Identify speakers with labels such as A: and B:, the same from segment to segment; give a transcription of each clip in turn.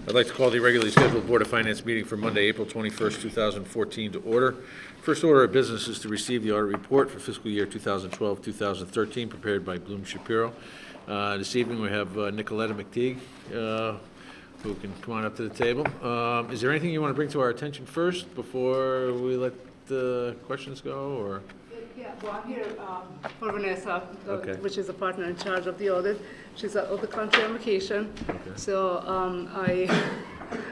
A: I'd like to call the regularly scheduled Board of Finance meeting for Monday, April 21st, 2014 to order. First order of business is to receive the audit report for fiscal year 2012-2013 prepared by Bloom Shapiro. This evening we have Nicoletta McTeague, who can come on up to the table. Is there anything you want to bring to our attention first before we let the questions go, or?
B: Yeah, well, I'm here for Vanessa,
A: Okay.
B: which is a partner in charge of the audit. She's out of the country on vacation, so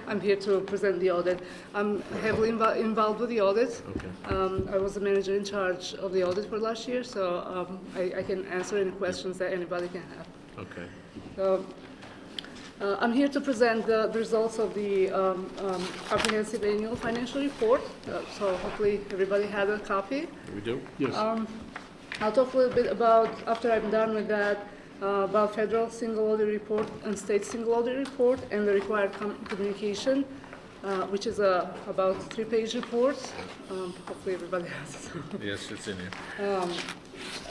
B: I'm here to present the audit. I'm heavily involved with the audit.
A: Okay.
B: I was the manager in charge of the audit for last year, so I can answer any questions that anybody can have.
A: Okay.
B: So, I'm here to present the results of the comprehensive annual financial report. So hopefully everybody had a copy.
A: We do?
C: Yes.
B: I'll talk a little bit about, after I'm done with that, about federal single audit report and state single audit report and the required communication, which is about 3-page report. Hopefully everybody has it.
A: Yes, it's in here.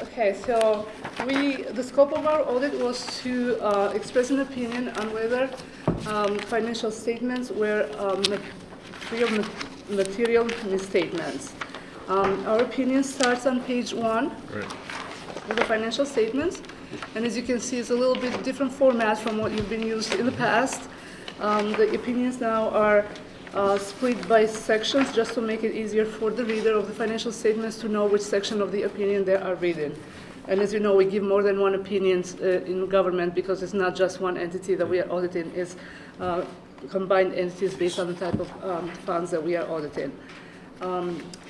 B: Okay, so the scope of our audit was to express an opinion on whether financial statements were free of material misstatements. Our opinion starts on page 1
A: Right.
B: with the financial statements, and as you can see, it's a little bit different format from what you've been used in the past. The opinions now are split by sections just to make it easier for the reader of the financial statements to know which section of the opinion they are reading. And as you know, we give more than one opinion in government because it's not just one entity that we are auditing, it's combined entities based on the type of funds that we are auditing.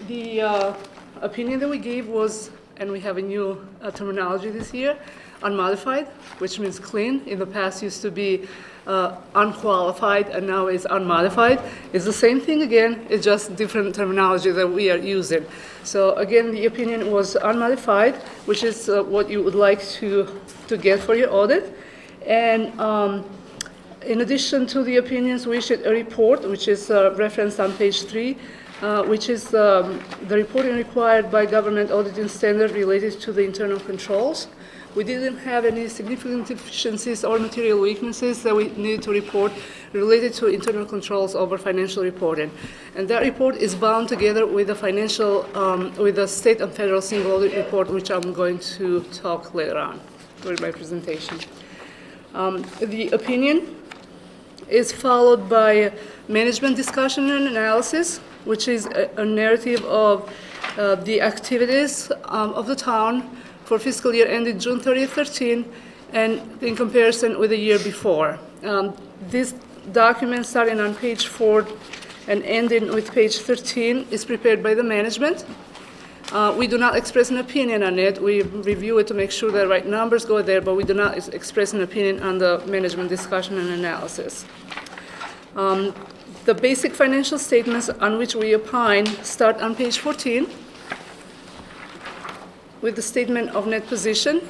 B: The opinion that we gave was, and we have a new terminology this year, unmodified, which means clean. In the past used to be unqualified, and now is unmodified. It's the same thing again, it's just different terminology that we are using. So again, the opinion was unmodified, which is what you would like to get for your audit. And in addition to the opinions, we issued a report, which is referenced on page 3, which is the reporting required by government auditing standard related to the internal controls. We didn't have any significant deficiencies or material weaknesses that we needed to report related to internal controls over financial reporting. And that report is bound together with the financial, with the state and federal single audit report, which I'm going to talk later on during my presentation. The opinion is followed by management discussion and analysis, which is a narrative of the activities of the town for fiscal year ended June 30th, 13, and in comparison with the year before. This document, starting on page 4 and ending with page 13, is prepared by the management. We do not express an opinion on it. We review it to make sure the right numbers go there, but we do not express an opinion on the management discussion and analysis. The basic financial statements on which we opine start on page 14 with the statement of net position.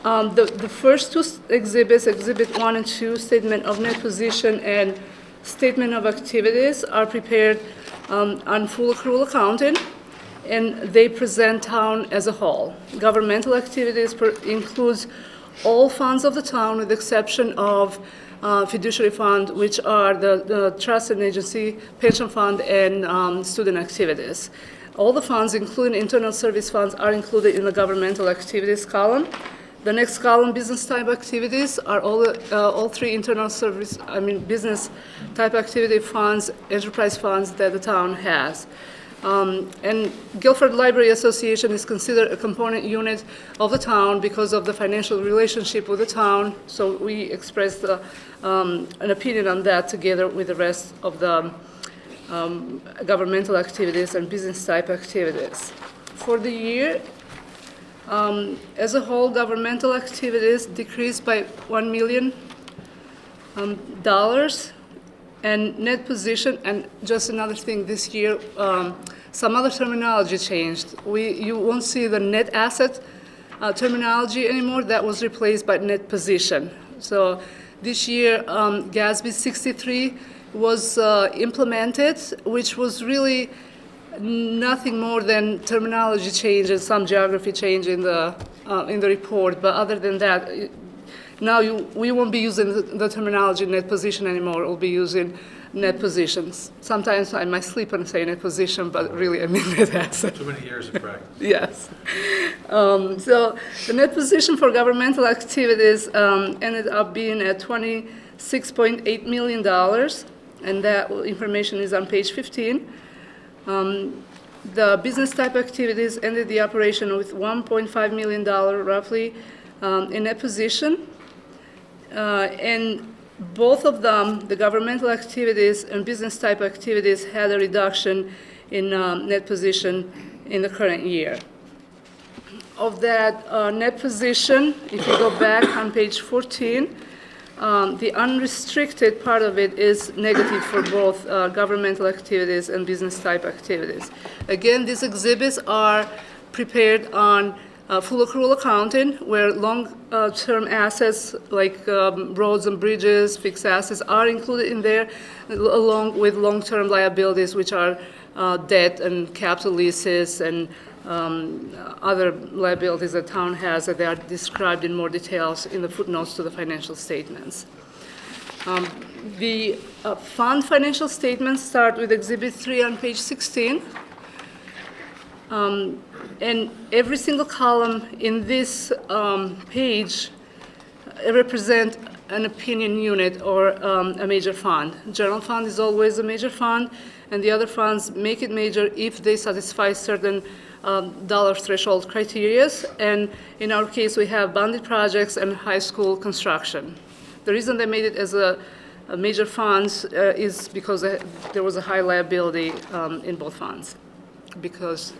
B: The first two exhibits, Exhibit 1 and 2, statement of net position and statement of activities, are prepared on full accrual accounting, and they present town as a whole. Governmental activities includes all funds of the town with the exception of fiduciary fund, which are the trust and agency, pension fund, and student activities. All the funds, including internal service funds, are included in the governmental activities column. The next column, business type activities, are all three internal service, business type activity funds, enterprise funds that the town has. And Guilford Library Association is considered a component unit of the town because of the financial relationship with the town. So we expressed an opinion on that together with the rest of the governmental activities and business type activities. For the year, as a whole, governmental activities decreased by $1 million, and net position, and just another thing this year, some other terminology changed. You won't see the net asset terminology anymore. That was replaced by net position. So this year, GASB 63 was implemented, which was really nothing more than terminology change and some geography change in the report. But other than that, Now we won't be using the terminology net position anymore. We'll be using net positions. Sometimes I might sleep and say net position, but really I mean net asset.
A: Too many years of practice.
B: Yes. So the net position for governmental activities ended up being at $26.8 million, and that information is on page 15. The business type activities ended the operation with $1.5 million roughly in net position. And both of them, the governmental activities and business type activities, had a reduction in net position in the current year. Of that net position, if you go back on page 14, the unrestricted part of it is negative for both governmental activities and business type activities. Again, these exhibits are prepared on full accrual accounting, where long-term assets like roads and bridges, fixed assets are included in there, along with long-term liabilities, which are debt and capital leases and other liabilities that town has that they are described in more details in the footnotes to the financial statements. The fund financial statements start with Exhibit 3 on page 16. And every single column in this page represent an opinion unit or a major fund. General fund is always a major fund, and the other funds make it major if they satisfy certain dollar threshold criteria. And in our case, we have bonded projects and high school construction. The reason they made it as a major funds is because there was a high liability in both funds because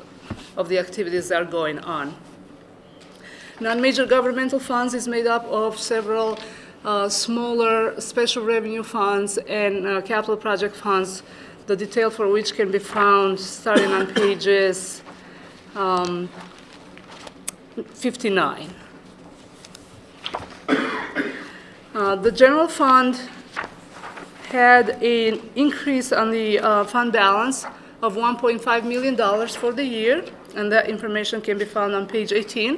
B: of the activities that are going on. Non-major governmental funds is made up of several smaller special revenue funds and capital project funds, the detail for which can be found starting on pages 59. The general fund had an increase on the fund balance of $1.5 million for the year, and that information can be found on page 18,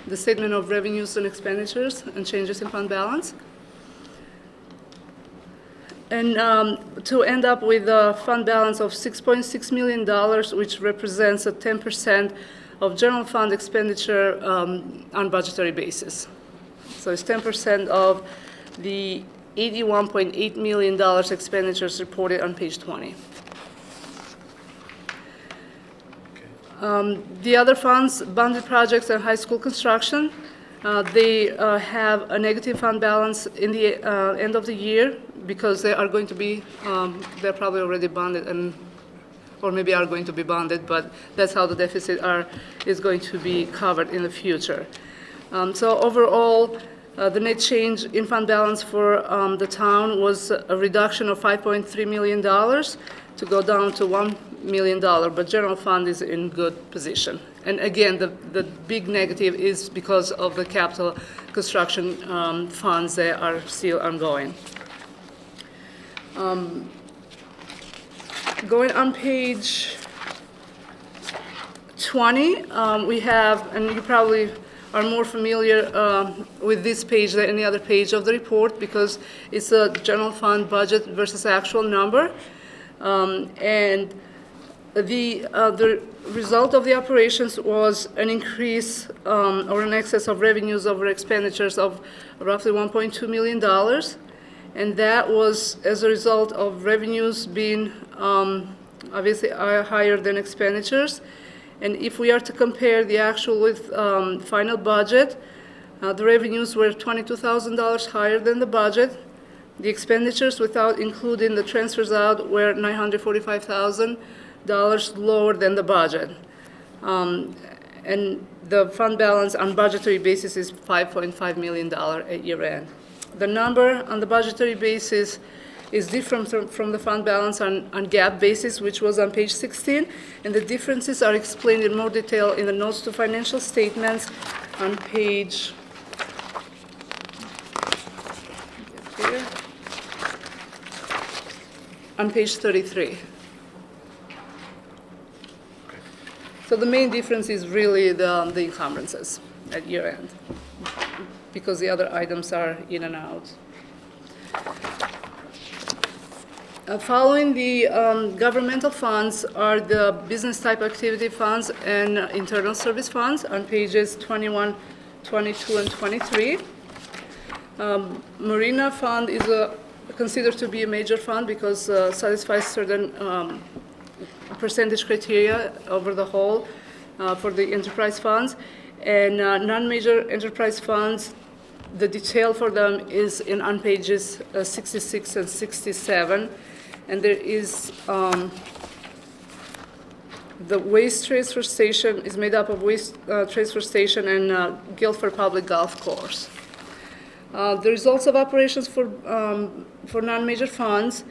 B: the statement of revenues and expenditures and changes in fund balance. And to end up with a fund balance of $6.6 million, which represents a 10% of general fund expenditure on budgetary basis. So it's 10% of the $81.8 million expenditures reported on page 20. The other funds, bonded projects and high school construction, they have a negative fund balance in the end of the year because they are going to be, they're probably already bonded or maybe are going to be bonded, but that's how the deficit is going to be covered in the future. So overall, the net change in fund balance for the town was a reduction of $5.3 million to go down to $1 million, but general fund is in good position. And again, the big negative is because of the capital construction funds that are still ongoing. Going on page 20, we have, and you probably are more familiar with this page than any other page of the report because it's a general fund budget versus actual number. And the result of the operations was an increase or an excess of revenues over expenditures of roughly $1.2 million. And that was as a result of revenues being obviously higher than expenditures. And if we are to compare the actual with final budget, the revenues were $22,000 higher than the budget. The expenditures, without including the transfers out, were $945,000 lower than the budget. And the fund balance on budgetary basis is $5.5 million at year end. The number on the budgetary basis is different from the fund balance on GAAP basis, which was on page 16, and the differences are explained in more detail in the notes to financial statements on page 33. So the main difference is really the encumbrances at year end, because the other items are in and out. Following the governmental funds are the business type activity funds and internal service funds on pages 21, 22, and 23. Marina fund is considered to be a major fund because satisfies certain percentage criteria over the whole for the enterprise funds. And non-major enterprise funds, the detail for them is on pages 66 and 67. And there is the waste transfer station is made up of waste transfer station and Guilford Public Golf Course. The results of operations for non-major funds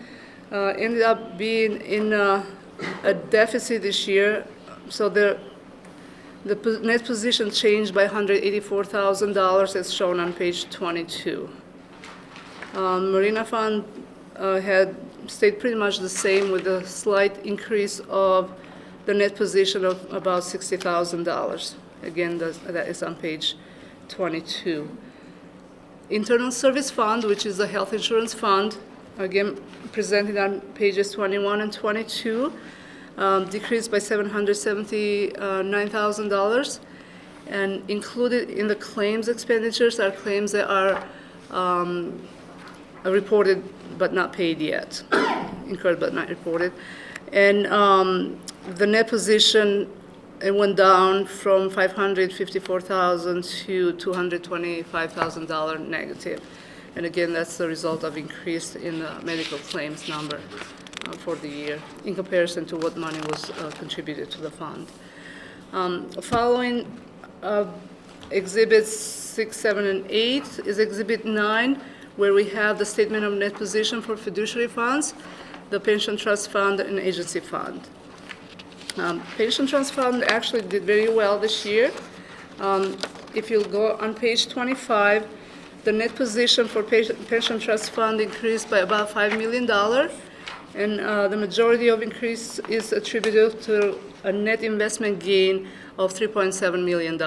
B: ended up being in a deficit this year. So the net position changed by $184,000 as shown on page 22. Marina fund had stayed pretty much the same with a slight increase of the net position of about $60,000. Again, that is on page 22. Internal Service Fund, which is the health insurance fund, again presented on pages 21 and 22, decreased by $779,000. And included in the claims expenditures are claims that are reported but not paid yet, incurred but not reported. And the net position, it went down from $554,000 to $225,000 negative. And again, that's the result of increase in the medical claims number for the year in comparison to what money was contributed to the fund. Following exhibits 6, 7, and 8 is exhibit 9, where we have the statement of net position for fiduciary funds, the pension trust fund, and agency fund. Pension trust fund actually did very well this year. If you go on page 25, the net position for pension trust fund increased by about $5 million, and the majority of increase is attributed to a net investment gain of $3.7 million.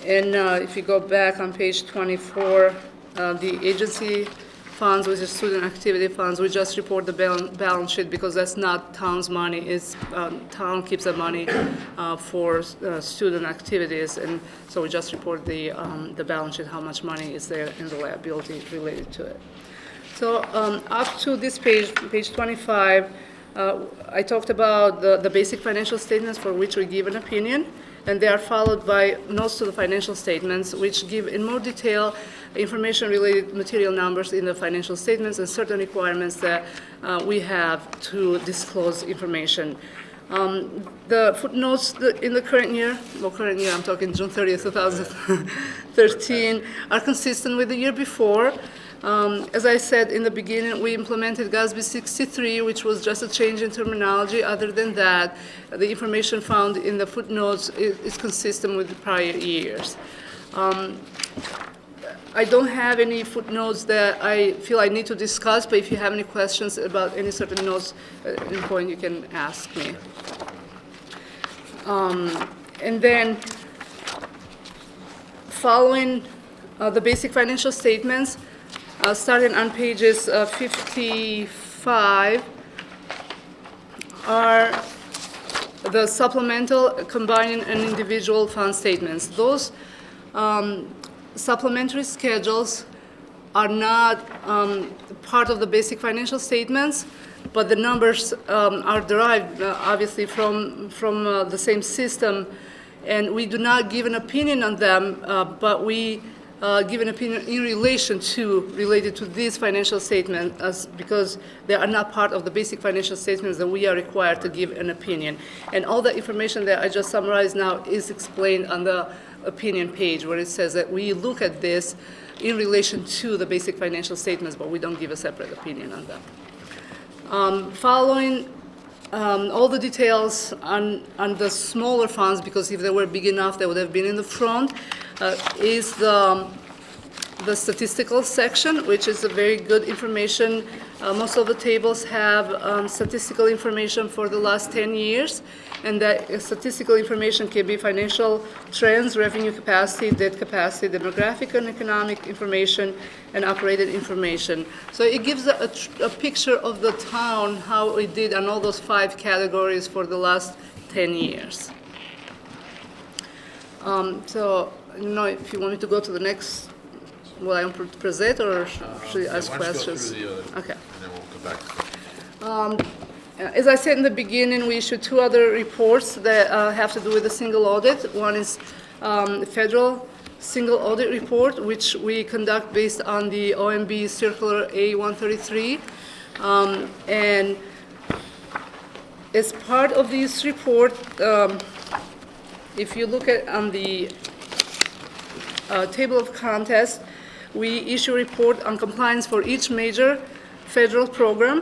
B: If you go back on page 24, the agency funds, which is student activity funds, we just report the balance sheet because that's not town's money. It's town keeps the money for student activities, and so we just report the balance sheet, how much money is there and the liability related to it. So up to this page 25, I talked about the basic financial statements for which we give an opinion, and they are followed by notes to the financial statements, which give in more detail information related material numbers in the financial statements and certain requirements that we have to disclose information. The footnotes in the current year, I'm talking June 30th, 2013, are consistent with the year before. As I said in the beginning, we implemented GASB 63, which was just a change in terminology. Other than that, the information found in the footnotes is consistent with the prior years. I don't have any footnotes that I feel I need to discuss, but if you have any questions about any certain notes at any point, you can ask me. And then following the basic financial statements, starting on pages 55, are the supplemental, combining, and individual fund statements. Those supplementary schedules are not part of the basic financial statements, but the numbers are derived obviously from the same system, and we do not give an opinion on them, but we give an opinion related to these financial statements because they are not part of the basic financial statements that we are required to give an opinion. And all the information that I just summarized now is explained on the opinion page, where it says that we look at this in relation to the basic financial statements, but we don't give a separate opinion on them. Following all the details on the smaller funds, because if they were big enough, they would have been in the front, is the the statistical section, which is a very good information. Most of the tables have statistical information for the last 10 years, and that statistical information can be financial trends, revenue capacity, debt capacity, demographic and economic information, and operated information. So it gives a picture of the town, how it did on all those 5 categories for the last 10 years. So, if you want me to go to the next, will I present or should I ask questions?
A: Why don't you go through the other,
B: Okay.
A: and then we'll come back.
B: As I said in the beginning, we issued 2 other reports that have to do with the single audit. One is federal single audit report, which we conduct based on the OMB Circular A133. And as part of this report, if you look at on the table of contents, we issue a report on compliance for each major federal program,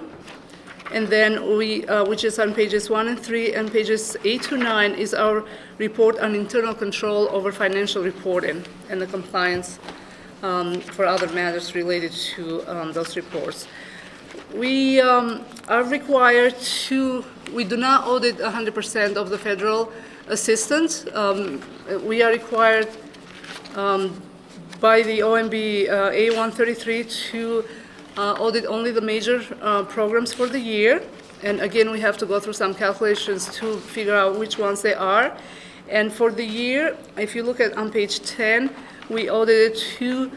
B: and then we, which is on pages 1 and 3, and pages 8 to 9 is our report on internal control over financial reporting and the compliance for other matters related to those reports. We are required to, we do not audit 100% of the federal assistance. We are required by the OMB A133 to audit only the major programs for the year. And again, we have to go through some calculations to figure out which ones they are. And for the year, if you look at on page 10, we audited 2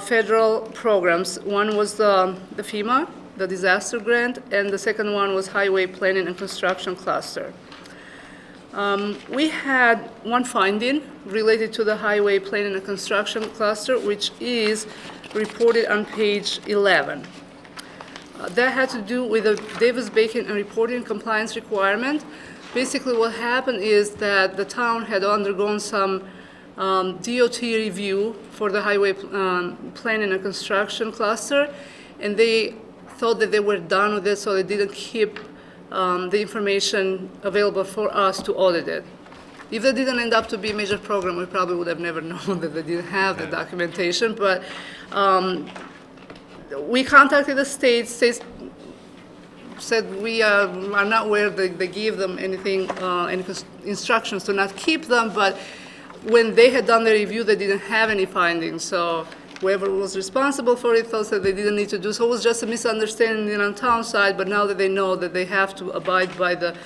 B: federal programs. One was the FEMA, the disaster grant, and the second one was highway planning and construction cluster. We had one finding related to the highway planning and construction cluster, which is reported on page 11. That had to do with the Davis-Bacon and reporting compliance requirement. Basically, what happened is that the town had undergone some DOT review for the highway planning and construction cluster, and they thought that they were done with it, so they didn't keep the information available for us to audit it. If that didn't end up to be a major program, we probably would have never known that they didn't have the documentation. But we contacted the state. States said we are not aware that they gave them anything, any instructions to not keep them. But when they had done the review, they didn't have any findings. So whoever was responsible for it thought that they didn't need to do so. It was just a misunderstanding on town side, but now that they know that they have to abide by the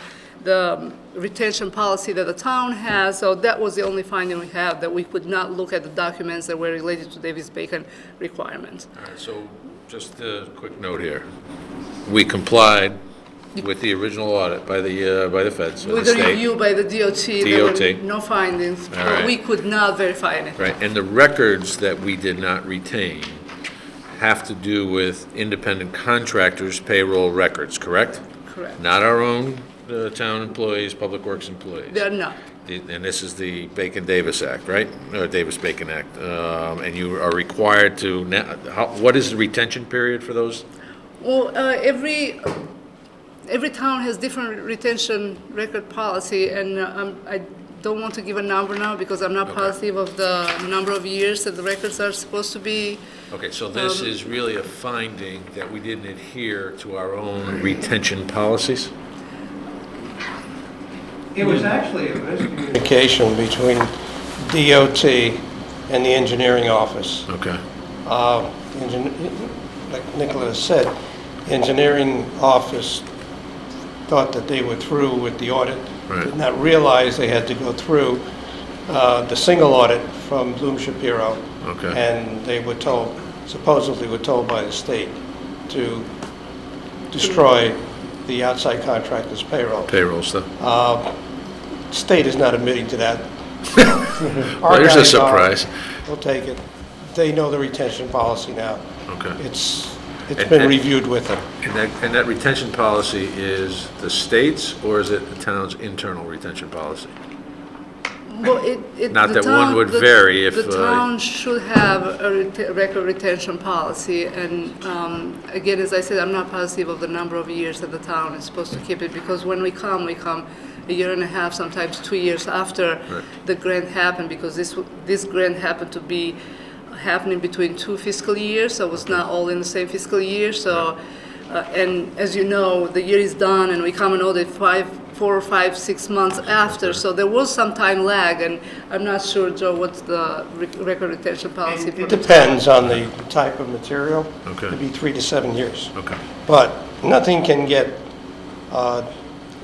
B: retention policy that the town has, so that was the only finding we have, that we could not look at the documents that were related to Davis-Bacon requirements.
A: All right, so just a quick note here. We complied with the original audit by the feds, or the
B: With the
A: state.
B: review by the DOT, there were
A: DOT.
B: no findings, but
A: right.
B: we could not verify anything.
A: Right, and the records that we did not retain have to do with independent contractors' payroll records, correct?
B: Correct.
A: Not our own town employees, public works employees.
B: They're not.
A: And this is the Bacon-Davis Act, right? Or Davis-Bacon Act. And you are required to, what is the retention period for those?
B: Well, every town has different retention record policy, and I don't want to give a number now because I'm not
A: Okay.
B: positive of the number of years that the records are supposed to be.
A: Okay, so this is really a finding that we didn't adhere to our own retention policies?
C: It was actually a miscommunication between DOT and the engineering office.
A: Okay.
C: Like Nicholas said, engineering office thought that they were through with the audit.
A: Right.
C: Did not realize they had to go through the single audit from Bloom Shapiro.
A: Okay.
C: And they were told, supposedly were told by the state to destroy the outside contractor's payroll.
A: Payroll stuff.
C: State is not admitting to that.
A: Well, there's a surprise.
C: We'll take it. They know the retention policy now.
A: Okay.
C: It's
A: And-
C: been
A: and-
C: reviewed with them.
A: And that retention policy is the state's, or is it the town's internal retention policy?
B: Well,
A: Not
B: the
A: that one
B: town-
A: would
B: the-
A: vary if,
B: The town should have a record retention policy, and again, as I said, I'm not positive of the number of years that the town is supposed to keep it, because when we come a year and a half, sometimes 2 years after
A: Right.
B: the grant happened, because this grant happened to be happening between 2 fiscal years, so it was not all in the same fiscal year. So, and as you know, the year is done, and we come and audit 4, 5, 6 months after. So there was some time lag, and I'm not sure, Joe, what's the record retention policy for
C: It
B: the
C: depends on the type of material.
A: Okay.
C: It'd be 3 to 7 years.
A: Okay.
C: But nothing can get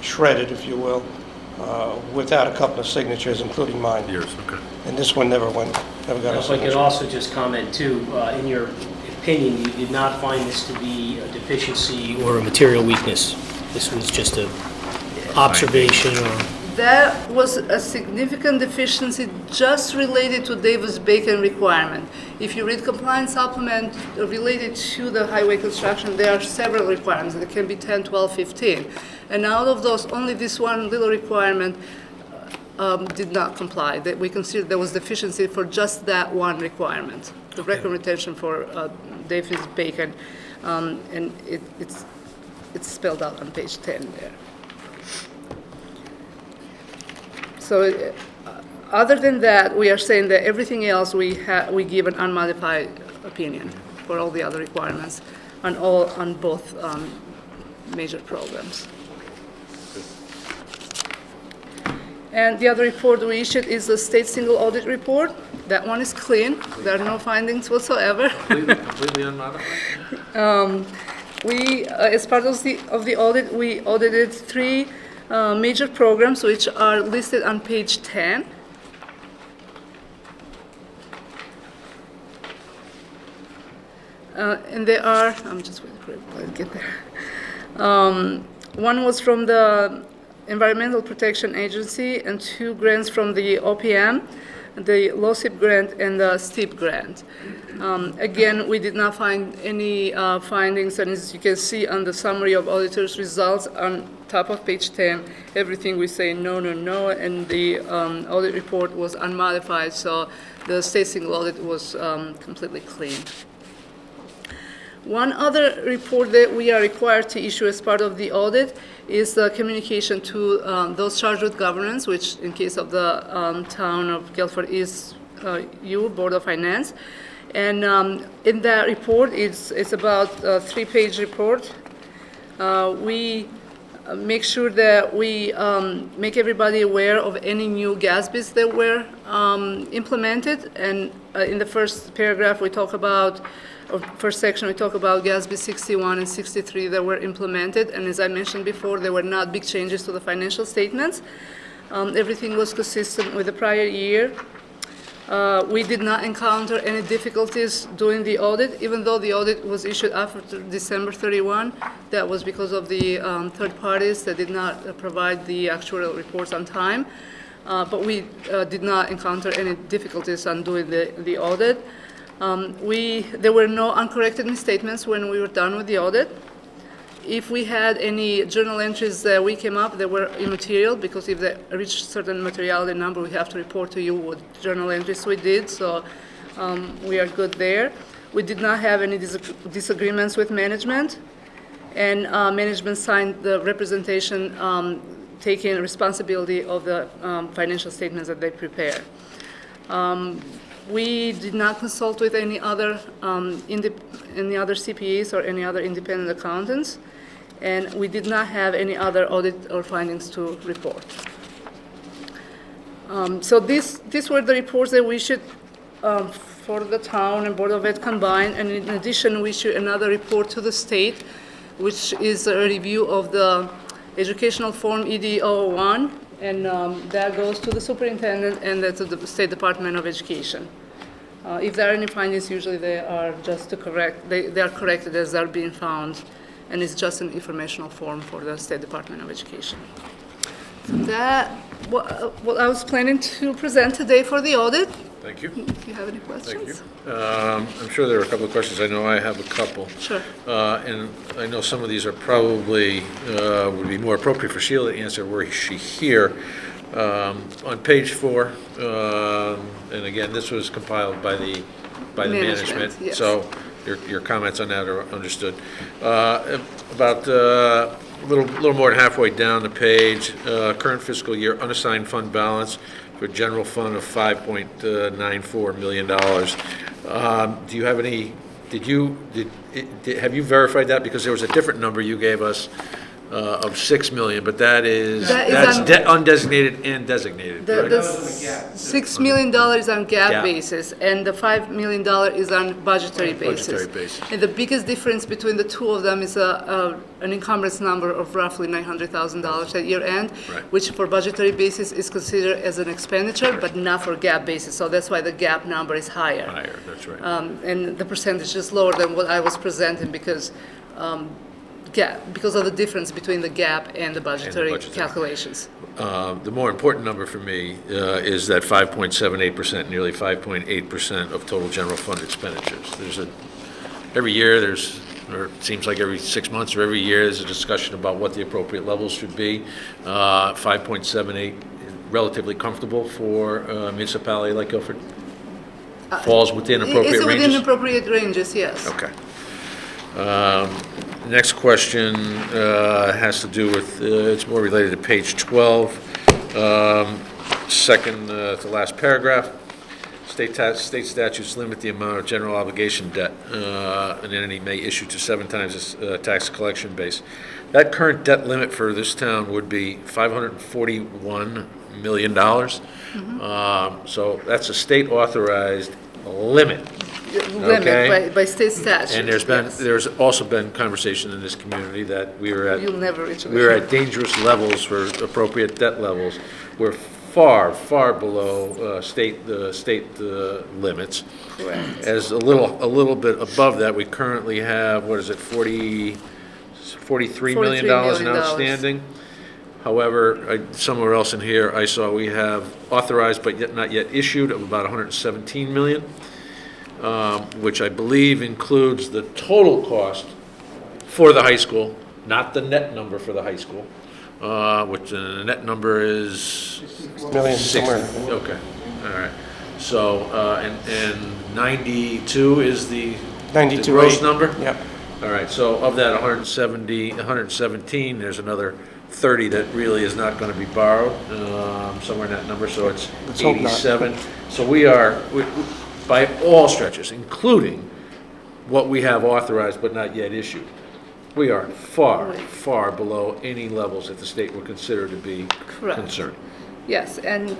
C: shredded, if you will, without a couple of signatures, including mine.
A: Years, okay.
C: And this one never got a
D: If I could
C: signature.
D: also just comment too, in your opinion, you did not find this to be a deficiency or a material weakness. This was just a observation or,
B: That was a significant deficiency just related to Davis-Bacon requirement. If you read compliance supplement related to the highway construction, there are several requirements. There can be 10, 12, 15. And out of those, only this one little requirement did not comply. That we considered there was deficiency for just that one requirement, the record retention for Davis-Bacon, and it's spelled out on page 10 there. So, other than that, we are saying that everything else we give an unmodified opinion for all the other requirements on both major programs. And the other report we issued is the state single audit report. That one is clean. There are no findings whatsoever.
A: Completely unmodified?
B: We, as part of the audit, we audited 3 major programs which are listed on page 10. And they are, I'm just waiting for everybody to get there. One was from the Environmental Protection Agency and 2 grants from the OPM, the LoSIP grant and the STEEP grant. Again, we did not find any findings, and as you can see on the summary of auditors' results on top of page 10, everything we say no, no, no, and the audit report was unmodified, so the state single audit was completely clean. One other report that we are required to issue as part of the audit is the communication to those charged with governance, which in case of the town of Guilford is you, Board of Finance. And in that report, it's about a 3-page report. We make sure that we make everybody aware of any new GASBs that were implemented. And in the first paragraph, we talk about, or first section, we talk about GASB 61 and 63 that were implemented. And as I mentioned before, there were not big changes to the financial statements. Everything was consistent with the prior year. We did not encounter any difficulties doing the audit, even though the audit was issued after December 31. That was because of the third parties that did not provide the actual reports on time. But we did not encounter any difficulties on doing the audit. There were no uncorrected misstatements when we were done with the audit. If we had any journal entries that we came up, they were immaterial, because if they reach certain materiality number, we have to report to you what journal entries we did, so we are good there. We did not have any disagreements with management, and management signed the representation taking responsibility of the financial statements that they prepare. We did not consult with any other CPAs or any other independent accountants, and we did not have any other audit or findings to report. So these were the reports that we issued for the town and Board of Ed combined, and in addition, we issued another report to the state, which is a review of the educational form ED-001, and that goes to the superintendent and to the State Department of Education. If there are any findings, usually they are just to correct, they are corrected as they're being found, and it's just an informational form for the State Department of Education. So that, what I was planning to present today for the audit.
A: Thank you.
B: If you have any questions.
A: Thank you. I'm sure there are a couple of questions. I know I have a couple.
B: Sure.
A: And I know some of these are probably, would be more appropriate for Sheila to answer were she here. On page 4, and again, this was compiled by the management.
B: Yes.
A: So your comments on that are understood. About a little more than halfway down the page, current fiscal year unassigned fund balance, for general fund of $5.94 million. Do you have any, have you verified that? Because there was a different number you gave us of $6 million, but that's undesignated and designated,
B: The
A: correct?
B: $6 million is on
A: Gap.
B: GAAP basis, and the $5 million is on budgetary basis.
A: Budgetary basis.
B: And the biggest difference between the two of them is an encumbrance number of roughly $900,000 at year end,
A: Right.
B: which for budgetary basis is considered as an expenditure, but not for GAAP basis. So that's why the GAAP number is higher.
A: Higher, that's right.
B: And the percentage is lower than what I was presenting because of the difference between the GAAP and the budgetary
A: budgetary.
B: calculations.
A: The more important number for me is that 5.78%, nearly 5.8% of total general fund expenditures. Every year, or it seems like every 6 months or every year, there's a discussion about what the appropriate levels should be. 5.78, relatively comfortable for a municipality like Guilford? Falls within appropriate
B: It's
A: ranges?
B: within appropriate ranges, yes.
A: Okay. Next question has to do with, it's more related to page 12, second to last paragraph. State statutes limit the amount of general obligation debt an entity may issue to 7 times its tax collection base. That current debt limit for this town would be $541 million. So that's a state authorized limit.
B: Limit
A: Okay.
B: by state statute.
A: And there's also been conversation in this community that we were
B: You'll never reach it.
A: dangerous levels for appropriate debt levels. We're far, far below state limits.
B: Correct.
A: As a little bit above that, we currently have, what is it, $43 million in
B: million.
A: outstanding. However, somewhere else in here, I saw we have authorized but yet not yet issued of about $117 million. Which I believe includes the total cost for the high school, not the net number for the high school, which the net number is
C: Million
A: 60.
C: somewhere.
A: Okay, all right. So, and 92 is the
C: 92,
A: gross
C: right.
A: number?
C: Yep.
A: All right, so of that 117, there's another 30 that really is not going to be borrowed, somewhere in that number, so it's
C: Let's hope not.
A: 87. So we are, by all stretches, including what we have authorized but not yet issued, we are far, far below any levels that the state would consider to be
B: Correct.
A: concerning.
B: Yes, and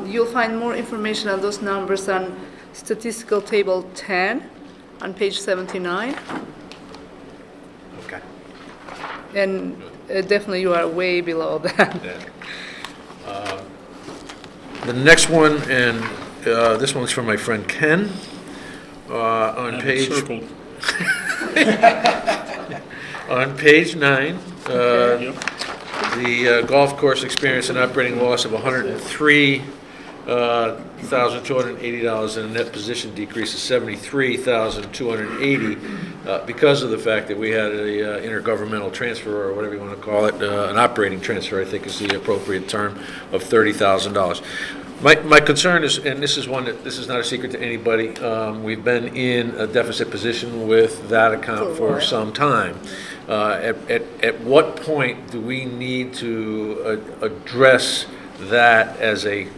B: you'll find more information on those numbers on statistical table 10 on page 79.
A: Okay.
B: And definitely you are way below that.
A: The next one, and this one's from my friend Ken, on page... On page 9, the golf course experienced an operating loss of $103,280 and a net position decrease of $73,280 because of the fact that we had a intergovernmental transfer, or whatever you want to call it, an operating transfer, I think is the appropriate term, of $30,000. My concern is, and this is not a secret to anybody, we've been in a deficit position with that account for some time. At what point do we need to address that as a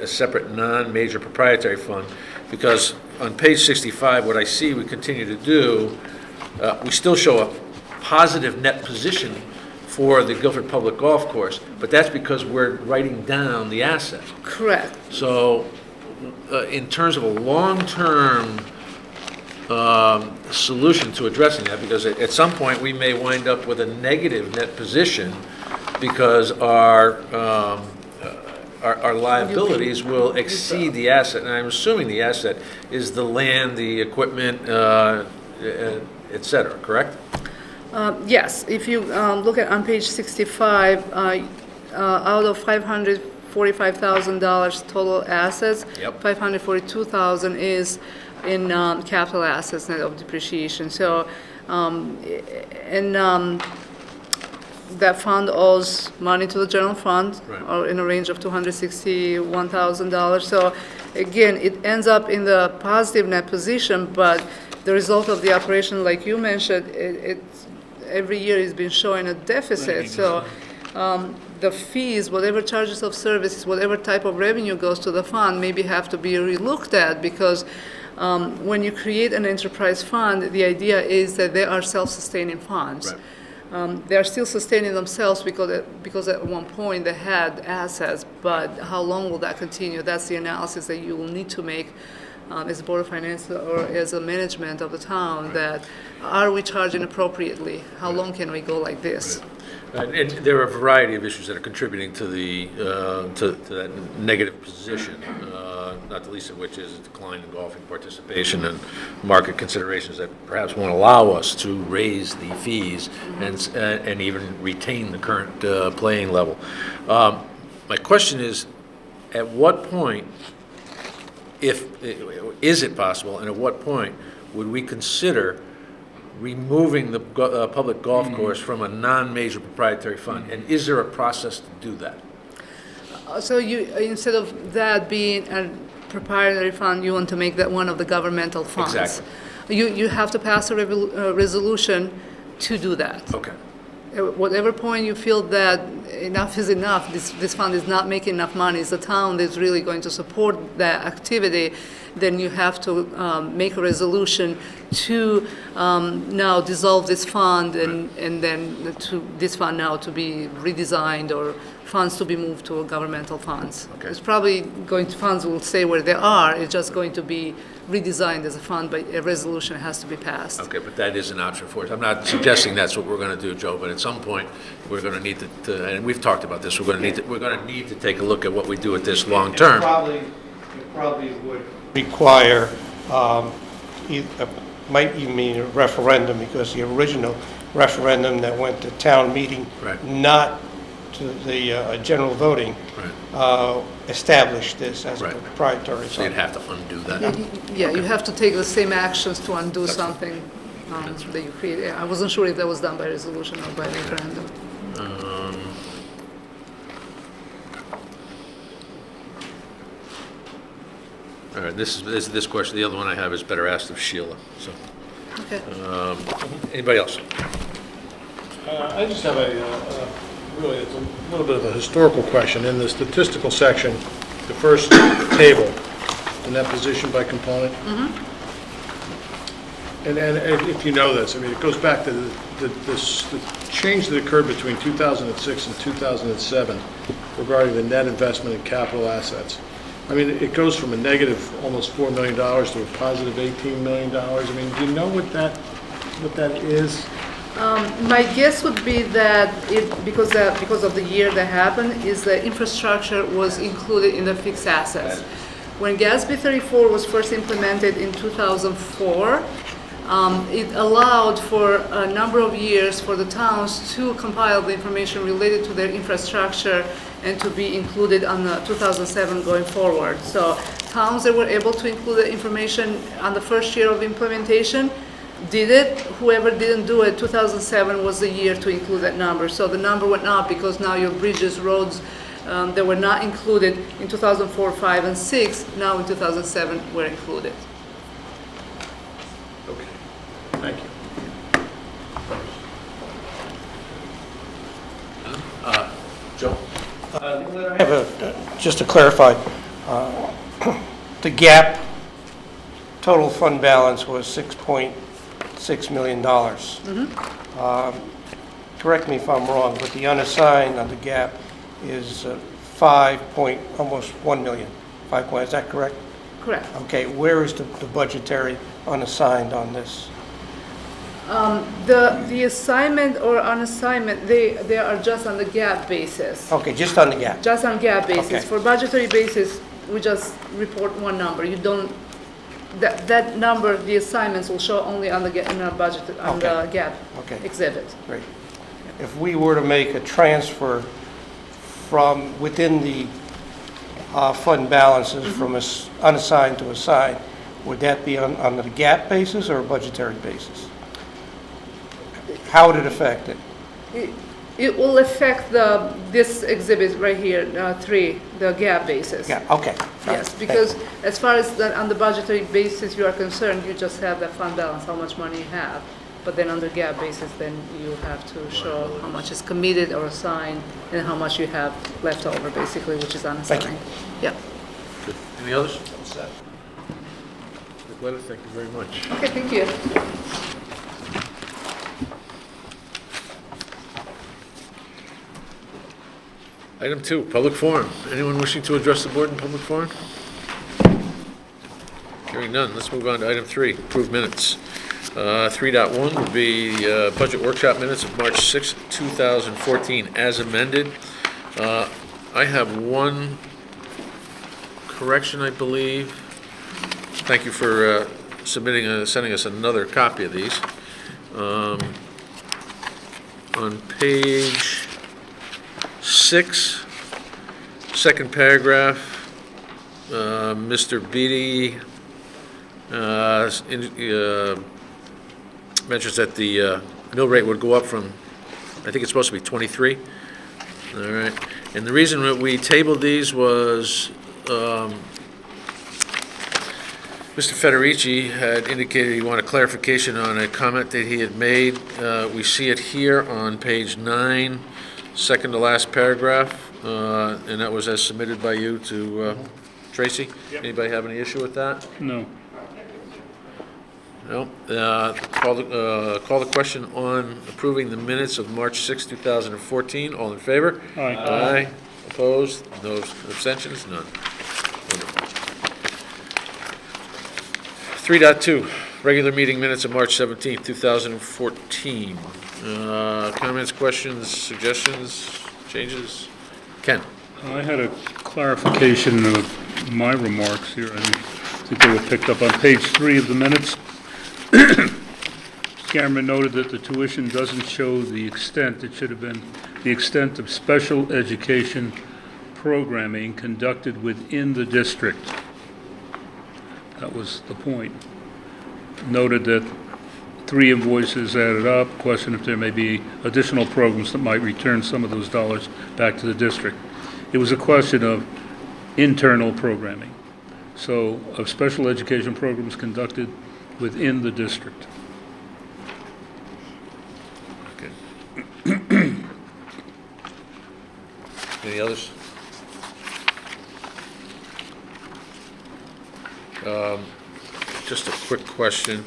A: separate non-major proprietary fund? Because on page 65, what I see we continue to do, we still show a positive net position for the Guilford Public Golf Course, but that's because we're writing down the asset.
B: Correct.
A: So, in terms of a long-term solution to addressing that, because at some point we may wind up with a negative net position because our liabilities will exceed the asset, and I'm assuming the asset is the land, the equipment, et cetera, correct?
B: Yes, if you look at on page 65, out of $545,000 total assets,
A: Yep.
B: $542,000 is in capital assets net of depreciation. So, that fund owes money to the general fund,
A: Right.
B: or in a range of $261,000. So again, it ends up in the positive net position, but the result of the operation, like you mentioned, every year has been showing a deficit. So the fees, whatever charges of services, whatever type of revenue goes to the fund, maybe have to be relooked at, because when you create an enterprise fund, the idea is that they are self-sustaining funds.
A: Right.
B: They are still sustaining themselves because at one point they had assets, but how long will that continue? That's the analysis that you will need to make as a Board of Finance or as a management of the town, that are we charging appropriately? How long can we go like this?
A: And there are a variety of issues that are contributing to the, to that negative position, not the least of which is a decline in golfing participation and market considerations that perhaps won't allow us to raise the fees and even retain the current playing level. My question is, at what point, is it possible, and at what point would we consider removing the public golf course from a non-major proprietary fund? And is there a process to do that?
B: So you, instead of that being a proprietary fund, you want to make that one of the governmental funds?
A: Exactly.
B: You have to pass a resolution to do that.
A: Okay.
B: At whatever point you feel that enough is enough, this fund is not making enough money, it's the town that's really going to support that activity, then you have to make a resolution to now dissolve this fund and then to this fund now to be redesigned or funds to be moved to governmental funds.
A: Okay.
B: It's probably going to, funds will stay where they are, it's just going to be redesigned as a fund, but a resolution has to be passed.
A: Okay, but that is an option for us. I'm not suggesting that's what we're going to do, Joe, but at some point, we're going to need to, and we've talked about this, we're going to need to take a look at what we do with this long term.
C: It probably would require, might even mean a referendum, because the original referendum that went to town meeting,
A: Right.
C: not to the general voting,
A: Right.
C: established this as a
A: Right.
C: proprietary
A: So you'd
C: fund.
A: have to undo that.
B: Yeah, you have to take the same actions to undo something that you created. I wasn't sure if that was done by resolution or by referendum.
A: All right, this question, the other one I have is better asked of Sheila, so.
B: Okay.
A: Anybody else?
E: I just have really, it's a little bit of a historical question. In the statistical section, the first table, the net position by component. And if you know this, I mean, it goes back to the change that occurred between 2006 and 2007 regarding the net investment in capital assets. I mean, it goes from a negative almost $4 million to a positive $18 million. I mean, do you know what that is?
B: My guess would be that because of the year that happened, is the infrastructure was included in the fixed assets. When GASB 34 was first implemented in 2004, it allowed for a number of years for the towns to compile the information related to their infrastructure and to be included on the 2007 going forward. So towns that were able to include the information on the first year of implementation did it. Whoever didn't do it, 2007 was the year to include that number. So the number went up because now your bridges, roads that were not included in 2004, 5, and 6, now in 2007 were included.
E: Okay, thank you.
A: Joe?
C: I have just to clarify, the gap total fund balance was $6.6 million. Correct me if I'm wrong, but the unassigned on the gap is almost 1 million. 5 point, is that correct?
B: Correct.
C: Okay, where is the budgetary unassigned on this?
B: The assignment or unassignment, they are just on the gap basis.
C: Okay, just on the gap.
B: Just on gap basis.
C: Okay.
B: For budgetary basis, we just report one number. You don't, that number, the assignments will show only on the, in our budget, on the
C: Okay.
B: gap
C: Okay.
B: exhibit.
C: Great. If we were to make a transfer from within the fund balances from unassigned to assigned, would that be on the gap basis or a budgetary basis? How would it affect it?
B: It will affect this exhibit right here, 3, the gap basis.
C: Yeah, okay.
B: Yes, because as far as on the budgetary basis you are concerned, you just have that fund balance, how much money you have. but then on the GAAP basis, then you have to show how much is committed or assigned and how much you have left over, basically, which is unassigned. Yeah.
A: Good. Any others? Nicoletta, thank you very much.
B: Okay, thank you.
A: Item 2, public forum. Anyone wishing to address the board in public forum? Hearing none, let's move on to item 3, approved minutes. 3.1 would be budget workshop minutes of March 6, 2014, as amended. I have one correction, I believe. Thank you for sending us another copy of these. On page 6, second paragraph, Mr. Beatty mentions that the mill rate would go up from, I think it's supposed to be 23. All right. And the reason that we tabled these was Mr. Federici had indicated he wanted clarification on a comment that he had made. We see it here on page 9, second to last paragraph, and that was as submitted by you to Tracy. Anybody have any issue with that?
F: No.
A: No. Call the question on approving the minutes of March 6, 2014. All in favor?
F: Aye.
A: Aye. Opposed? No abstentions? None. 3.2, regular meeting minutes of March 17, 2014. Comments, questions, suggestions, changes? Ken?
F: I had a clarification of my remarks here. I think they were picked up on page 3 of the minutes. Cameron noted that the tuition doesn't show the extent, it should have been the extent of special education programming conducted within the district. That was the point. Noted that 3 invoices added up, question if there may be additional programs that might return some of those dollars back to the district. It was a question of internal programming, so of special education programs conducted within the district.
A: Okay. Any others? Just a quick question.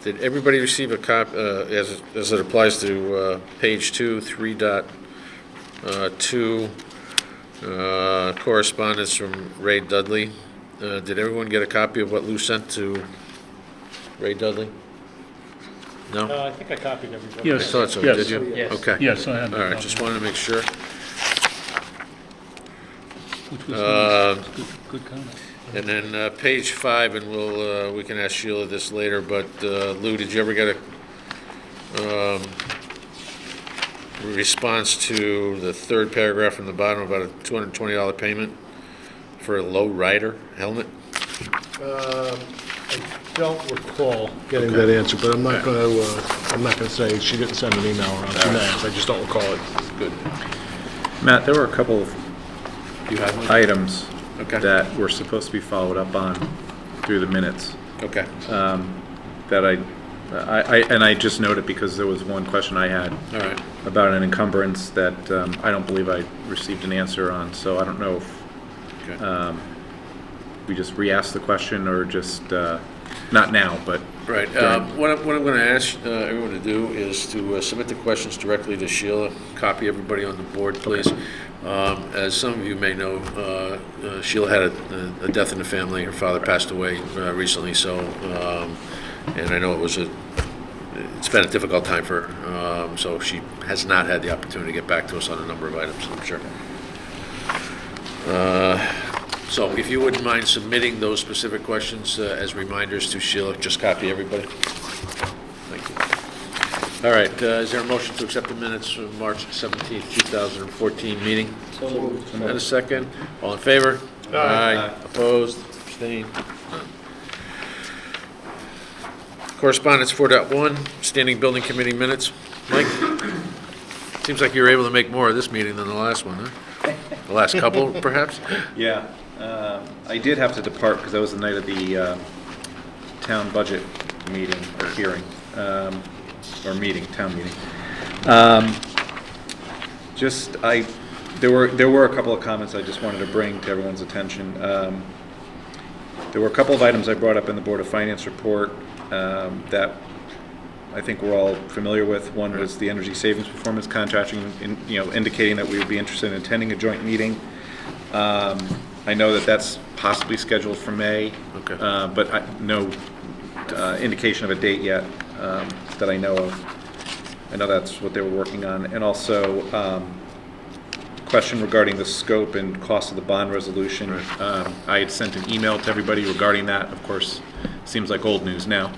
A: Did everybody receive a copy, as it applies to page 2, 3.2, correspondence from Ray Dudley? Did everyone get a copy of what Lou sent to Ray Dudley? No?
D: I think I copied everybody.
A: I
F: Yes.
A: thought so,
F: Yes.
A: did you?
D: Yes.
A: Okay.
F: Yes, I had
A: All
F: that
A: right,
F: copy.
A: just wanted to make sure.
F: Which was nice. Good comment.
A: And then page 5, and we can ask Sheila this later, but Lou, did you ever get a response to the third paragraph from the bottom about a $220 payment for a low rider helmet?
E: I don't recall getting that answer, but I'm not gonna say she didn't send an email around. She may have, I just don't recall it.
A: Good.
G: Matt, there were a couple of
A: You have one?
G: items
A: Okay.
G: that were supposed to be followed up on through the minutes
A: Okay.
G: that I just noted because there was one question I had
A: All right.
G: about an encumbrance that I don't believe I received an answer on, so I don't know if
A: Okay.
G: we just re-ask the question or just, not now, but
A: Right. What I'm going to ask everyone to do is to submit the questions directly to Sheila. Copy everybody on the board, please. As some of you may know, Sheila had a death in the family. Her father passed away recently, so, and I know it's been a difficult time for her, so she has not had the opportunity to get back to us on a number of items, I'm sure. So if you wouldn't mind submitting those specific questions as reminders to Sheila, just copy everybody. Thank you. All right, is there a motion to accept the minutes from March 17th, 2014 meeting?
D: So moved.
A: And a second? All in favor? Aye. Opposed? Abstained? None. Correspondence 4.1, Standing Building Committee minutes. Mike? Seems like you were able to make more of this meeting than the last one, huh? The last couple, perhaps?
G: yeah, I did have to depart because that was the night of the town budget meeting or hearing. or meeting, town meeting. There were a couple of comments I just wanted to bring to everyone's attention. There were a couple of items I brought up in the Board of Finance report that I think we're all familiar with. One was the energy savings performance contracting, indicating that we would be interested in attending a joint meeting. I know that that's possibly scheduled for May.
A: Okay.
G: But no indication of a date yet that I know of. I know that's what they were working on. And also, question regarding the scope and cost of the bond resolution. I had sent an email to everybody regarding that. Of course, seems like old news now.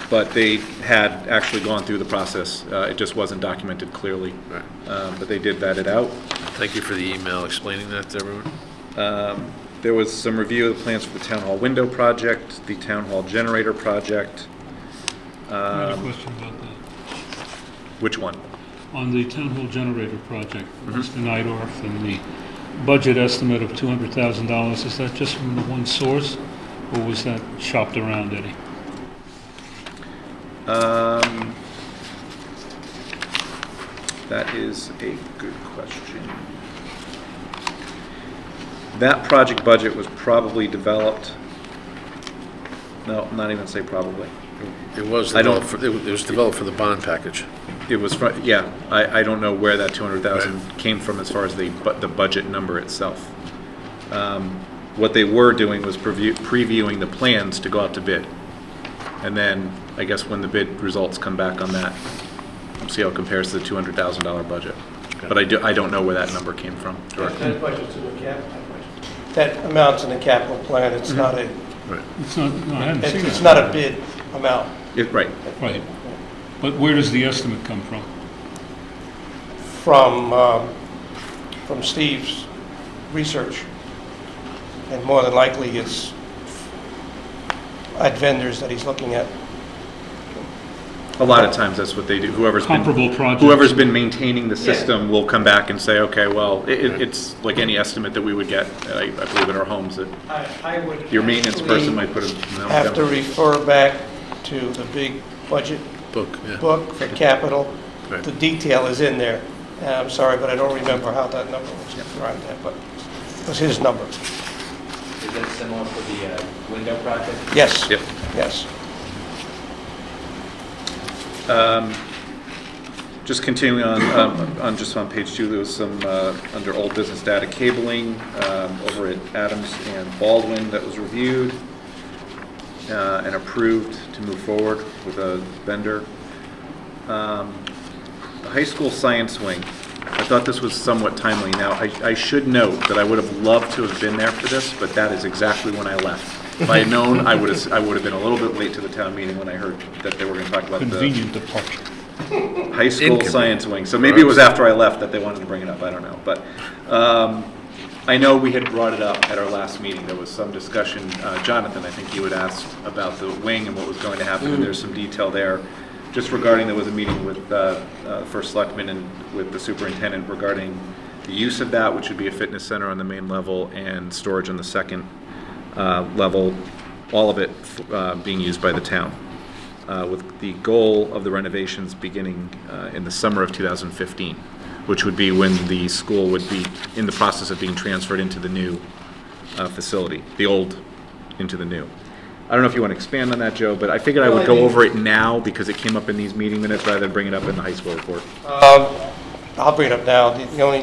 G: But they had actually gone through the process. It just wasn't documented clearly.
A: Right.
G: But they did vet it out.
A: Thank you for the email explaining that to everyone.
G: There was some review of the plans for the town hall window project, the town hall generator project.
F: I had a question about that.
G: Which one?
F: On the town hall generator project, Mr. Neidorf, and the budget estimate of $200,000, is that just from the one source, or was that shopped around, Eddie?
G: That is a good question. That project budget was probably developed, no, I'm not even say probably.
A: It was
G: I don't-
A: developed, it was developed for the bond package.
G: It was, I don't know where that 200,000 came from as far as the budget number itself. What they were doing was previewing the plans to go out to bid. And then, I guess when the bid results come back on that, we'll see how it compares to the $200,000 budget. But I don't know where that number came from.
C: That budget's in the capital. That amount's in the capital plan. It's not a,
A: Right.
F: It's not, no, I hadn't seen that.
C: it's not a bid amount.
G: Right.
F: Right. But where does the estimate come from?
C: From Steve's research. And more than likely, it's at vendors that he's looking at.
G: A lot of times, that's what they do.
F: Comparable projects.
G: Whoever's been maintaining the system will come back and say, okay, well, it's like any estimate that we would get, I believe, in our homes, that
C: I would
G: your maintenance person might put a...
C: have to refer back to the big budget
A: Book, yeah.
C: book for capital.
A: Right.
C: The detail is in there. I'm sorry, but I don't remember how that number was arrived at, but it was his number.
H: Is that similar for the window project?
C: Yes.
G: Yep.
C: Yes.
G: Just continuing just on page 2, there was some, under old business data cabling, over at Adams and Baldwin that was reviewed and approved to move forward with a vendor. The high school science wing, I thought this was somewhat timely. Now, I should note that I would have loved to have been there for this, but that is exactly when I left. If I had known, I would have been a little bit late to the town meeting when I heard that they were going to talk about the
F: Convenient departure.
G: high school science wing. So maybe it was after I left that they wanted to bring it up, I don't know. But I know we had brought it up at our last meeting. There was some discussion, Jonathan, I think you had asked about the wing and what was going to happen, and there's some detail there. Just regarding, there was a meeting with First Selectman and with the superintendent regarding the use of that, which would be a fitness center on the main level and storage on the second level, all of it being used by the town, with the goal of the renovations beginning in the summer of 2015, which would be when the school would be in the process of being transferred into the new facility, the old into the new. I don't know if you want to expand on that, Joe, but I figured I would go over it now because it came up in these meeting minutes rather than bring it up in the high school report.
C: I'll bring it up now. The only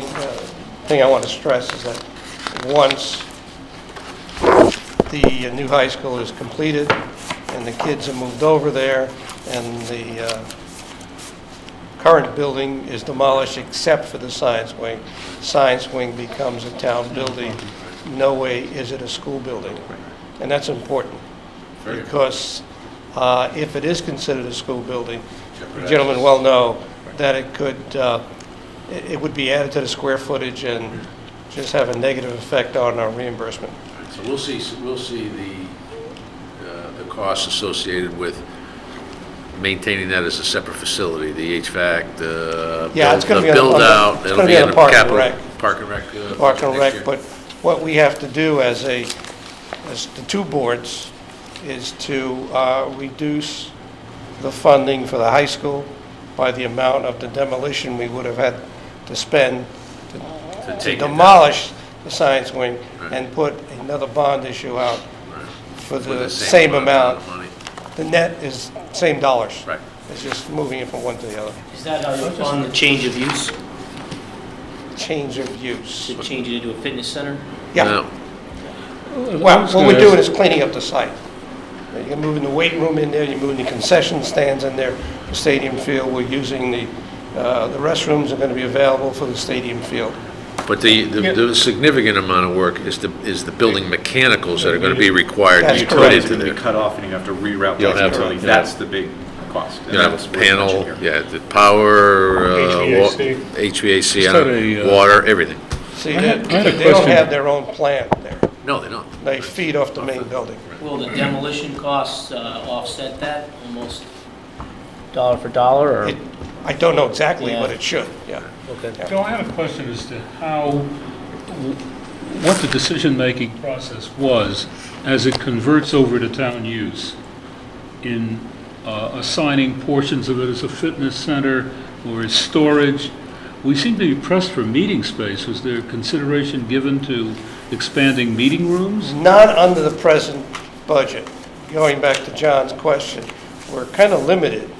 C: thing I want to stress is that once the new high school is completed and the kids have moved over there and the current building is demolished except for the science wing becomes a town building. No way is it a school building. And that's important. Because if it is considered a school building, the gentlemen well know that it would be added to the square footage and just have a negative effect on our reimbursement.
A: So we'll see the costs associated with maintaining that as a separate facility, the HVAC, the
C: Yeah, it's gonna be on the-
A: build out.
C: it's
A: It'll
C: gonna
A: be
C: be
A: in
C: on
A: the
C: the Park and
A: capital-
C: Rec.
A: Park and Rec.
C: Park and
A: next
C: Rec,
A: year.
C: but what we have to do as the two boards is to reduce the funding for the high school by the amount of the demolition we would have had to spend to
A: take it down.
C: demolish the science wing and put another bond issue out for the same amount.
A: of money.
C: The net is same dollars.
A: Right.
C: It's just moving it from one to the other.
D: Is that how you fund the change of use?
C: Change of use.
D: To change it into a fitness center?
C: Yeah.
A: Now,
C: Well, what we're doing is cleaning up the site. You're moving the weight room in there, you're moving the concession stands in there, the stadium field. We're using the restrooms are going to be available for the stadium field.
A: But the significant amount of work is the building mechanicals that are going to be required to
C: That's
A: be put
C: correct.
G: Utilities
A: into
G: going to
A: there.
G: be cut off, and you have to reroute
A: You'll
G: those
A: have to-
G: utilities.
A: yeah.
G: That's the big cost. and
A: You have
G: that's
A: a
G: what's mentioned
A: panel,
G: here.
A: yeah, the power,
F: HVAC.
A: HVAC,
F: Just had a,
A: water, everything.
C: See,
F: I had a
C: they don't
F: question.
C: have their own plant there.
A: No, they don't.
C: They feed off the main building.
D: Will the demolition costs offset that almost dollar for dollar, or?
C: I don't know exactly,
D: Yeah.
C: but it should, yeah.
D: Okay.
F: Bill, I had a question as to what the decision-making process was as it converts over to town use in assigning portions of it as a fitness center or as storage. We seem to be pressed for meeting space. Was there consideration given to expanding meeting rooms?
C: Not under the present budget. Going back to John's question, we're kind of limited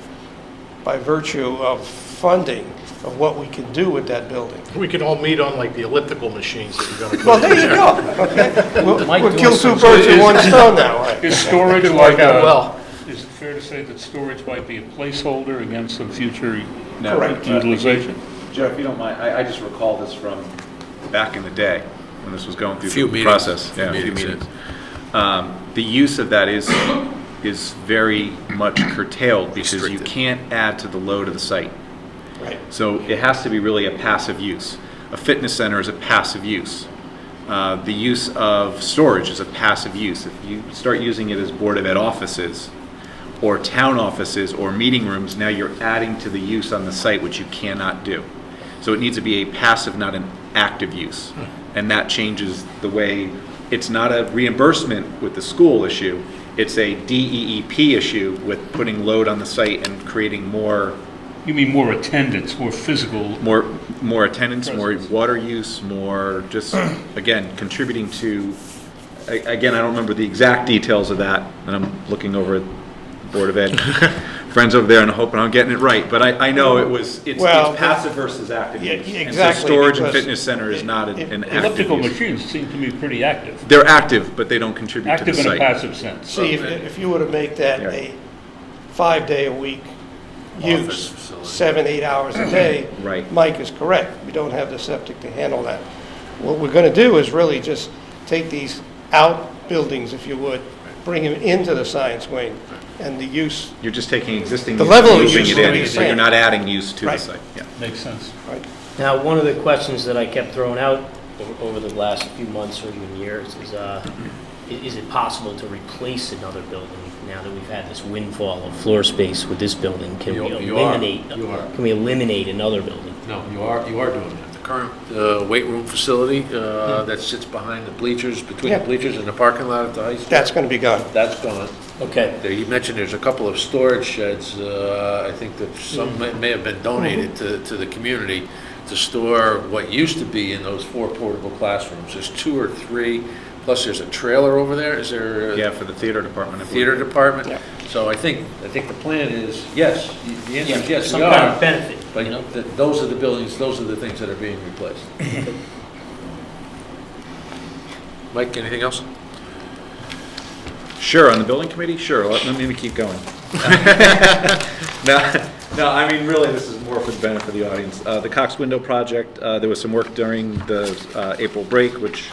C: by virtue of funding of what we can do with that building.
E: We can all meet on like the elliptical machines that you're going to
C: Well,
E: put
C: there
E: in
C: you
E: there.
C: go, okay?
D: Mike
C: We'll
D: doing
C: kill
D: some-
C: two birds with one stone that way.
F: Is storage
E: Could
F: like
E: work out well.
F: is it fair to say that storage might be a placeholder against some future
G: No,
C: Correct.
F: utilization?
G: Joe, if you don't mind, I just recall this from back in the day when this was going through
A: Few
G: the
A: meetings.
G: process.
A: Few
G: Yeah, a few
A: meetings,
G: meetings. The use of that is very much curtailed because you
A: Restricted.
G: can't add to the load of the site.
C: Right.
G: So it has to be really a passive use. A fitness center is a passive use. The use of storage is a passive use. If you start using it as Board of Ed offices or town offices or meeting rooms, now you're adding to the use on the site, which you cannot do. So it needs to be a passive, not an active use. And that changes the way, it's not a reimbursement with the school issue, it's a DEEP issue with putting load on the site and creating more
F: You mean more attendance, more physical?
G: more attendance, more
F: Presence.
G: water use, more just, again, contributing to, again, I don't remember the exact details of that, and I'm looking over at Board of Ed friends over there and hoping I'm getting it right, but I know it's
C: Well,
G: passive versus active
C: Yeah,
G: use. And
C: exactly,
G: so storage and
C: because
G: fitness center is not an active
F: Elliptical
G: use.
F: machines seem to me pretty active.
G: They're active, but they don't contribute to the
F: Active in a
G: site.
F: passive sense.
C: See, if you were to make that
G: Yeah.
C: a 5-day-a-week
A: Office
C: use,
A: facility.
C: 7, 8 hours a day,
G: Right.
C: Mike is correct. We don't have the septic to handle that. What we're going to do is really just take these outbuildings, if you would, bring them into the science wing, and the use,
G: You're just taking existing
C: The
G: use
C: level
G: and
C: of
G: moving
C: use
G: it
C: will be
G: in,
C: the
G: so you're
C: same.
G: not adding use to the
C: Right.
G: site, yeah.
F: Makes sense.
C: right?
D: Now, one of the questions that I kept throwing out over the last few months or even years is it possible to replace another building now that we've had this windfall of floor space with this building? Can we
A: You are.
D: eliminate?
A: You are.
D: Can we eliminate another building?
A: No, you are doing that. The current weight room facility that sits behind the bleachers, between the
C: Yeah.
A: bleachers and the parking lot at the high school,
C: That's going to be gone.
A: that's gone.
D: Okay.
A: There, you mentioned there's a couple of storage sheds, I think that some may have been donated to the community to store what used to be in those 4 portable classrooms. There's 2 or 3, plus there's a trailer over there. Is there?
G: Yeah, for the theater department. I believe.
A: Theater department?
C: Yeah.
A: So I think the plan is, yes, the answer is yes,
D: Some
A: we
D: kind
A: are.
D: of benefit,
A: But
D: you know?
A: those are the buildings, those are the things that are being replaced. Mike, anything else?
G: Sure, on the building committee, sure, let me keep going. No, I mean, really, this is more for the benefit of the audience. The Cox Window Project, there was some work during the April break, which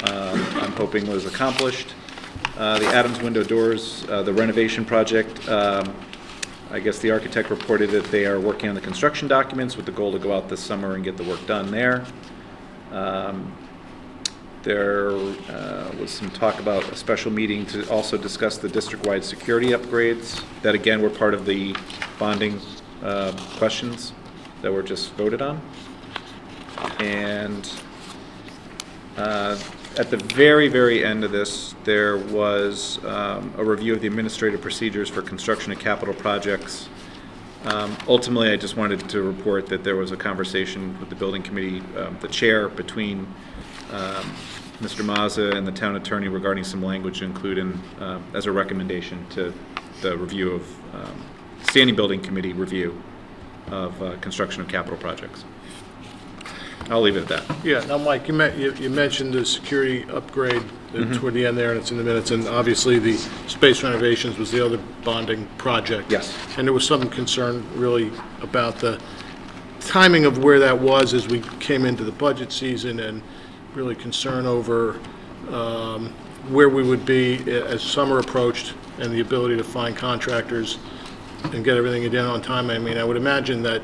G: I'm hoping was accomplished. The Adams Window Doors, the renovation project, I guess the architect reported that they are working on the construction documents with the goal to go out this summer and get the work done there. There was some talk about a special meeting to also discuss the district-wide security upgrades that, again, were part of the bonding questions that were just voted on. And at the very, very end of this, there was a review of the administrative procedures for construction of capital projects. Ultimately, I just wanted to report that there was a conversation with the building committee, the chair, between Mr. Mazza and the town attorney regarding some language to include in, as a recommendation to the review of, standing building committee review of construction of capital projects. I'll leave it at that.
E: Yeah, now, Mike, you mentioned the security upgrade toward the end there, and it's in the minutes, and obviously the space renovations was the other bonding project.
G: Yes.
E: And there was some concern really about the timing of where that was as we came into the budget season, and really concern over where we would be as summer approached, and the ability to find contractors and get everything in on time. I mean, I would imagine that,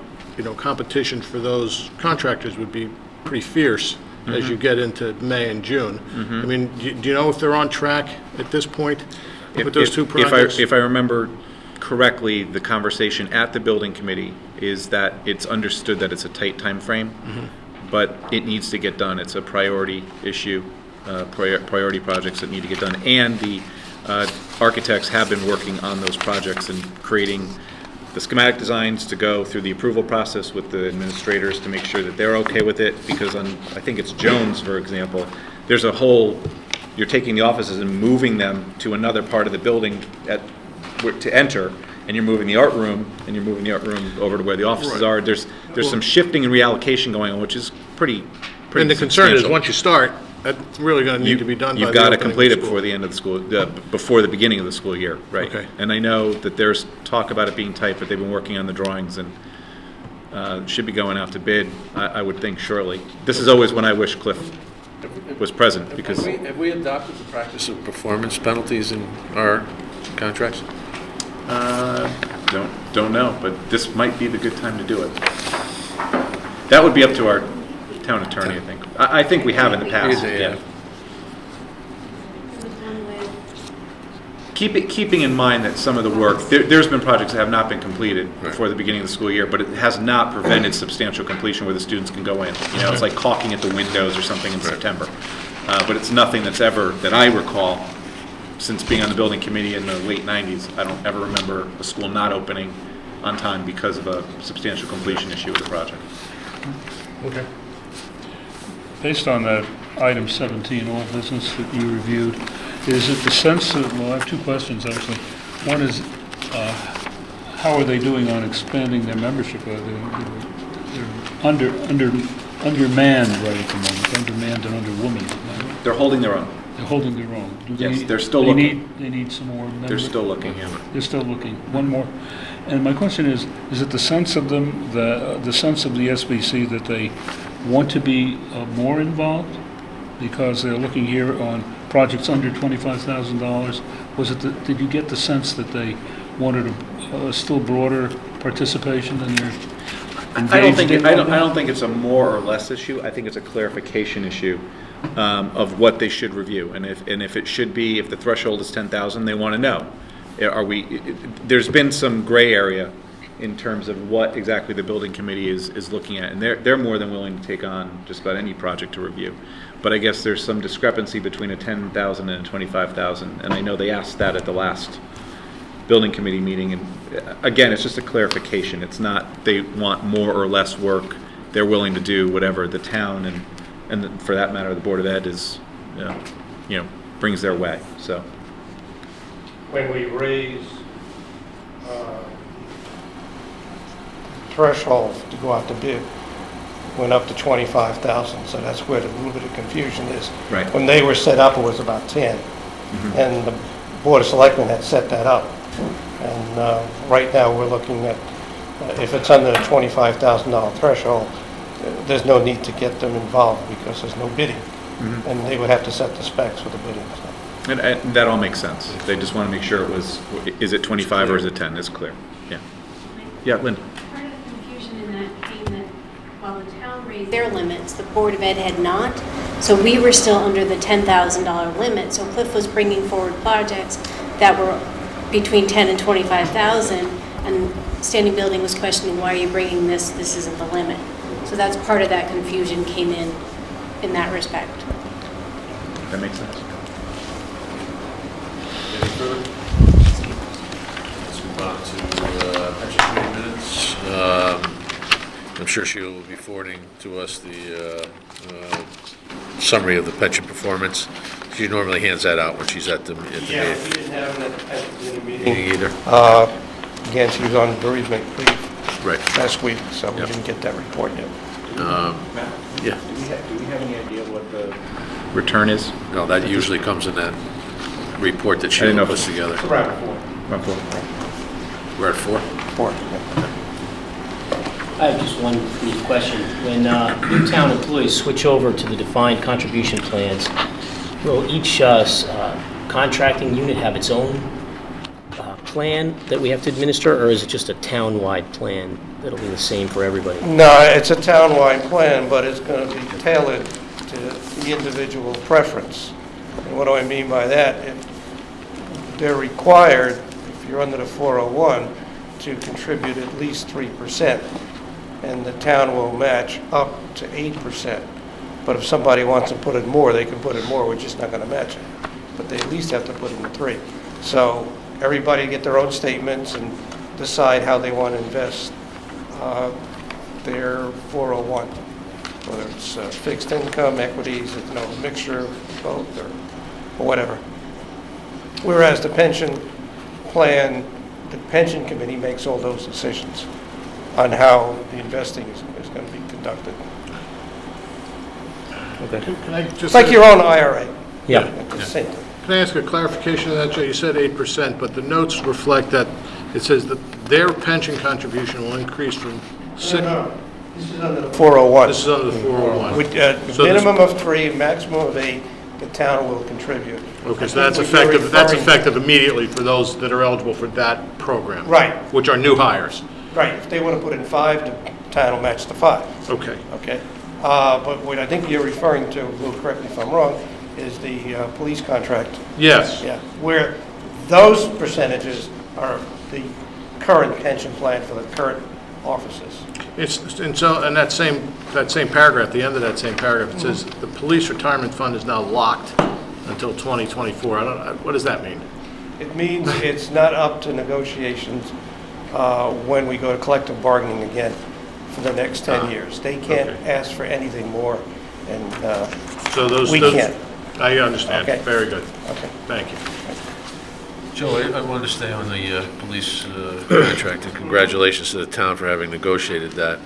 E: competition for those contractors would be pretty fierce as you get into May and June. I mean, do you know if they're on track at this point with those two projects?
G: If I remember correctly, the conversation at the building committee is that it's understood that it's a tight time frame, but it needs to get done. It's a priority issue, priority projects that need to get done, and the architects have been working on those projects and creating the schematic designs to go through the approval process with the administrators to make sure that they're okay with it, because on, I think it's Jones, for example, there's a whole, you're taking the offices and moving them to another part of the building to enter, and you're moving the art room, and you're moving the art room over to where the offices are. There's some shifting and reallocation going on, which is pretty
E: And the concern is,
G: substantial.
E: once you start, that's really going to need to be done by the
G: You've got to
E: opening of
G: complete
E: the
G: it
E: school.
G: before the end of the school, before the beginning of the school year, right?
E: Okay.
G: And I know that there's talk about it being tight, but they've been working on the drawings and should be going out to bid, I would think, shortly. This is always when I wish Cliff was present, because
A: Have we adopted the practice of performance penalties in our contracts?
G: don't know, but this might be the good time to do it. That would be up to our town attorney, I think. I think we have in the past,
A: Yeah.
G: Keeping in mind that some of the work, there's been projects that have not been completed before the beginning of the school year, but it has not prevented substantial completion where the students can go in. It's like caulking at the windows or something in September. But it's nothing that's ever, that I recall, since being on the building committee in the late 90s, I don't ever remember a school not opening on time because of a substantial completion issue with the project.
E: Okay.
F: Based on that item 17, all business that you reviewed, is it the sense of, well, I have two questions actually. One is, how are they doing on expanding their membership? They're undermanned right at the moment, undermanned and underwomaned.
G: They're holding their own.
F: They're holding their own. Do they-
G: Yes, they're still
F: they
G: looking.
F: They need some more members?
G: They're still looking, yeah.
F: They're still looking. One more. And my question is it the sense of them, the sense of the SBC that they want to be more involved because they're looking here on projects under $25,000? Was it, did you get the sense that they wanted a still broader participation than their
G: I don't think it's a more or less issue. I think it's a clarification issue of what they should review. And if it should be, if the threshold is 10,000, they want to know. There's been some gray area in terms of what exactly the building committee is looking at, and they're more than willing to take on just about any project to review. But I guess there's some discrepancy between a 10,000 and a 25,000, and I know they asked that at the last building committee meeting, and again, it's just a clarification. It's not they want more or less work. They're willing to do whatever the town and for that matter, the Board of Ed is, brings their way, so.
C: When we raise threshold to go out to bid, went up to 25,000, so that's where the little bit of confusion is.
G: Right.
C: When they were set up, it was about 10, and the Board of Selectmen had set that up. And right now, we're looking at, if it's under the $25,000 threshold, there's no need to get them involved because there's no bidding. And they would have to set the specs for the bidding. So.
G: And that all makes sense. They just want to make sure is it 25 or is it 10? It's clear. Yeah. Yeah, Linda.
I: Part of the confusion in that came that while the town raised their limits, the Board of Ed had not. So we were still under the $10,000 limit. So Cliff was bringing forward projects that were between 10 and 25,000, and Standing Building was questioning, why are you bringing this? This isn't the limit. So that's part of that confusion came in that respect.
G: That makes sense.
A: Any further? Let's move on to pension committee minutes. I'm sure she will be forwarding to us the summary of the pension performance. She normally hands that out when she's at the
C: Yeah,
A: meeting.
C: we didn't have it at the
A: Meeting
C: meeting.
A: either.
C: Again, she was on bereavement leave
A: Right.
C: last week, so we
A: Yep.
C: didn't get that report yet.
A: Yeah.
G: Do we have any idea what the return is?
A: No, that usually comes in that report that
G: I didn't know
A: Sheila
G: if
A: puts
G: it-
A: together.
C: Right.
A: We're at 4?
C: 4, yeah.
D: I have just one brief question. When new town employees switch over to the defined contribution plans, will each contracting unit have its own plan that we have to administer, or is it just a town-wide plan that'll be the same for everybody?
C: No, it's a town-wide plan, but it's going to be tailored to the individual preference. And what do I mean by that? They're required, if you're under the 401, to contribute at least 3%, and the town will match up to 8%. But if somebody wants to put in more, they can put in more, we're just not going to match it. But they at least have to put in 3. So everybody get their own statements and decide how they want to invest their 401, whether it's fixed income, equities, a mixture of both, or whatever. Whereas the pension plan, the pension committee makes all those decisions on how the investing is going to be conducted.
E: Can I just?
C: It's like your own IRA.
D: Yeah.
C: It's the same thing.
E: Can I ask a clarification of that, Joe? You said 8%, but the notes reflect that it says that their pension contribution will increase from six.
C: This is under the 401.
E: This is under the 401.
C: With
E: So this-
C: minimum of 3, maximum of 8, the town will contribute.
E: Okay,
C: I
E: so that's
C: think what you're
E: effective, that's
C: referring-
E: effective immediately for those that are eligible for that program.
C: Right.
E: Which are new hires.
C: Right, if they want to put in 5, the town will match the 5,
E: Okay.
C: okay? But what I think you're referring to, Lou, correct me if I'm wrong, is the police contract.
E: Yes.
C: Yeah, where those percentages are the current pension plan for the current officers.
E: And that same paragraph, the end of that same paragraph, it says, "The police retirement fund is now locked until 2024." What does that mean?
C: It means it's not up to negotiations when we go to collective bargaining again for the next 10 years. They can't
E: Okay.
C: ask for anything more, and,
E: So those.
C: We
E: those-
C: can't.
E: I understand.
C: Okay.
E: Very good.
C: okay.
E: Thank you.
A: Joe, I wanted to stay on the police contract, and congratulations to the town for having negotiated that.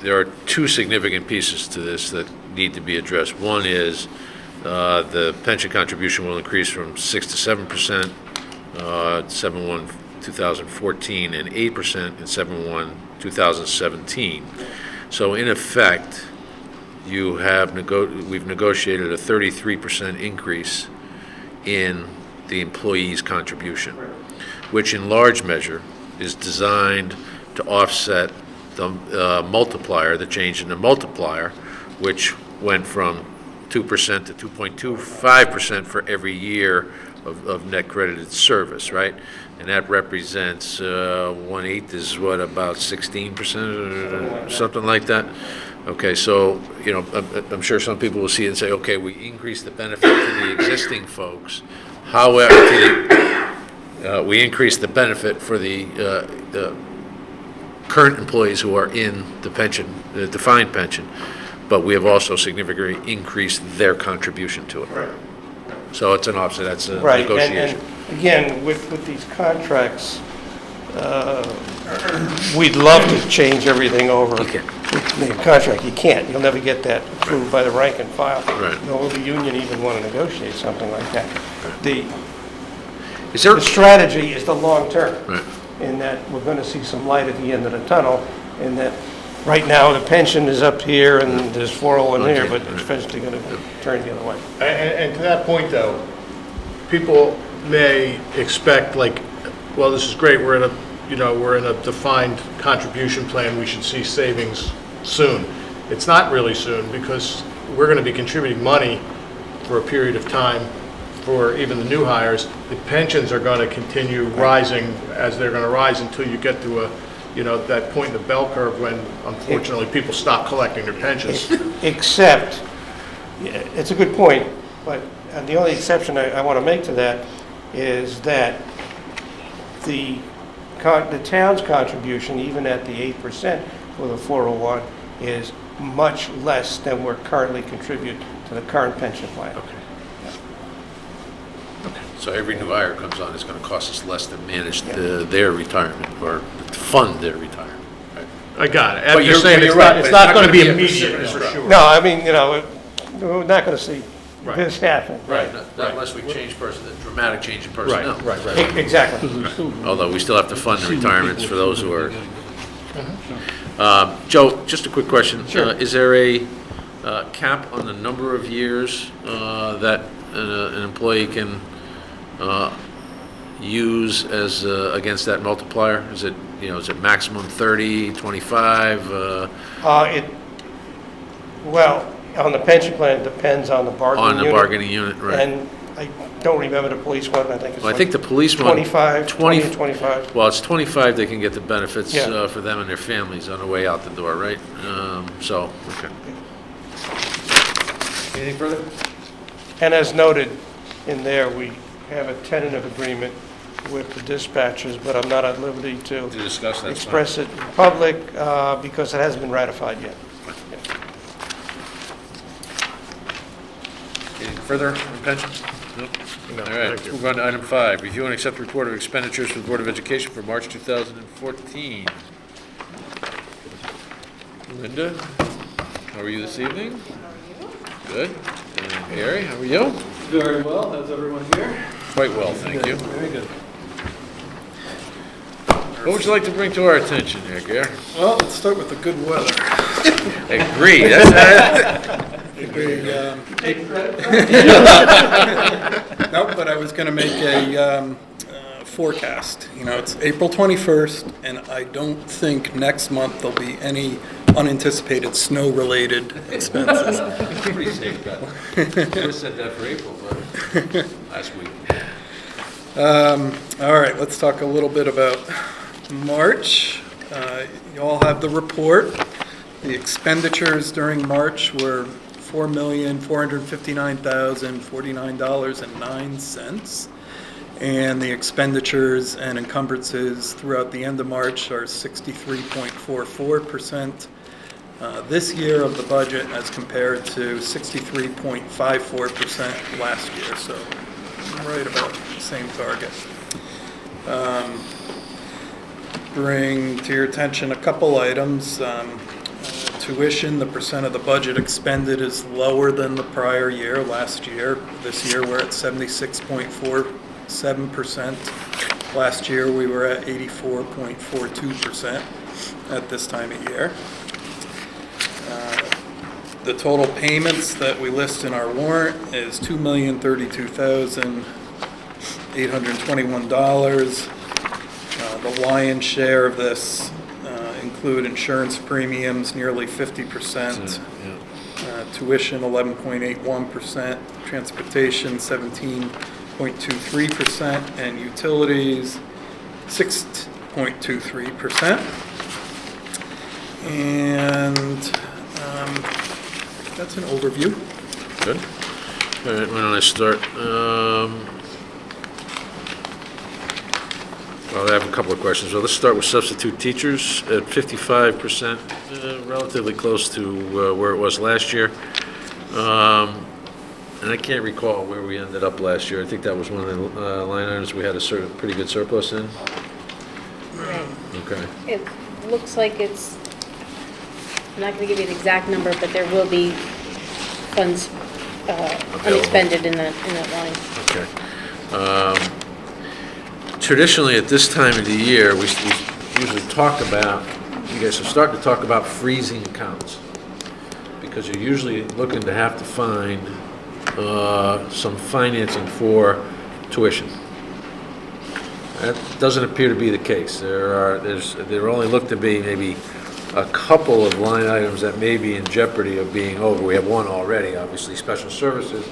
A: There are 2 significant pieces to this that need to be addressed. One is the pension contribution will increase from 6 to 7%, 7/1/2014, and 8% in 7/1/2017. So in effect, we've negotiated a 33% increase in the employee's contribution, which in large measure is designed to offset the multiplier, the change in the multiplier, which went from 2% to 2.25% for every year of net credited service, right? And that represents 1/8 is what, about 16% or something like that? Okay, so, I'm sure some people will see it and say, okay, we increased the benefit to the existing folks. However, we increased the benefit for the current employees who are in the pension, the defined pension, but we have also significantly increased their contribution to it.
C: Right.
A: So it's an offset, that's a
C: Right,
A: negotiation.
C: and again, with these contracts, we'd love to change everything over.
A: You can't.
C: The contract, you can't, you'll never get that approved by the rank and file.
A: Right.
C: Nor will the union even want to negotiate something like that.
A: Is there,
C: The strategy is the long term.
A: Right.
C: In that we're going to see some light at the end of the tunnel, in that right now the pension is up here and there's 401 there,
A: Okay,
C: but
A: right.
C: it's eventually going to turn the other way.
E: And to that point, though, people may expect, like, well, this is great, we're in a defined contribution plan, we should see savings soon. It's not really soon, because we're going to be contributing money for a period of time for even the new hires. The pensions are going to continue rising as they're going to rise until you get to that point in the bell curve when, unfortunately, people stop collecting their pensions.
C: Except Yeah, it's a good point, but the only exception I want to make to that is that the town's contribution, even at the 8% for the 401, is much less than we're currently contribute to the current pension plan.
A: So every new hire comes on, it's going to cost us less to manage their retirement or to fund their retirement. Right?
E: I got it.
A: But
E: I'm just saying,
A: you're
E: it's
A: right,
E: not,
A: but
E: it's not going to be immediate,
A: percentage,
E: for
A: right.
E: sure.
C: No, I mean, we're not going to see
E: Right.
C: this happen.
A: Right, not unless we change dramatic change in personnel.
C: Exactly.
A: Although we still have to fund the retirements for those who are. Joe, just a quick question.
C: Sure.
A: Is there a cap on the number of years that an employee can use as against that multiplier? Is it maximum 30, 25?
C: Well, on the pension plan, it depends on the bargaining
A: On
C: unit.
A: the bargaining unit, right.
C: And I don't remember the police one, I think it's
A: Well, I think the police one.
C: 25, 20 to 25.
A: Well, it's 25, they can get the benefits
C: Yeah.
A: for them and their families on the way out the door, right? So, okay. Anything further?
C: And as noted in there, we have a tentative agreement with the dispatchers, but I'm not at liberty to
A: To discuss that.
C: express it in public because it hasn't been ratified yet.
A: Anything further on pension? Nope. All right, let's move on to item 5. Review and accept report of expenditures for the Board of Education for March 2014. Linda, how are you this evening? Good. And Gary, how are you?
J: Very well. How's everyone here?
A: Quite well, thank you.
J: Very good.
A: What would you like to bring to our attention here, Gary?
J: Well, let's start with the good weather.
A: Agree. That's
J: No, but I was going to make a forecast. It's April 21st, and I don't think next month there'll be any unanticipated snow-related expenses.
A: pretty safe bet. I would have said that for April, but last week.
J: All right, let's talk a little bit about March. You all have the report. The expenditures during March were $4,459,049.09. And the expenditures and encumbrances throughout the end of March are 63.44% this year of the budget as compared to 63.54% last year. So right about the same target. Bring to your attention a couple items. Tuition, the percent of the budget expended is lower than the prior year, last year. This year, we're at 76.47%. Last year, we were at 84.42% at this time of year. The total payments that we list in our warrant is $2,032,821. The lion's share of this include insurance premiums, nearly 50%, tuition, 11.81%, transportation, 17.23%, and utilities, 6.23%. And that's an overview.
A: Good. All right, why don't I start? Well, I have a couple of questions. Well, let's start with substitute teachers at 55%, relatively close to where it was last year. And I can't recall where we ended up last year. I think that was one of the line items we had a pretty good surplus in.
I: Right.
A: Okay.
I: It looks like it's, I'm not going to give you an exact number, but there will be funds unexpended in that line.
A: Okay. Traditionally, at this time of the year, we usually talk about, you guys are starting to talk about freezing accounts, because you're usually looking to have to find some financing for tuition. That doesn't appear to be the case. There only look to be maybe a couple of line items that may be in jeopardy of being over. We have one already, obviously, special services,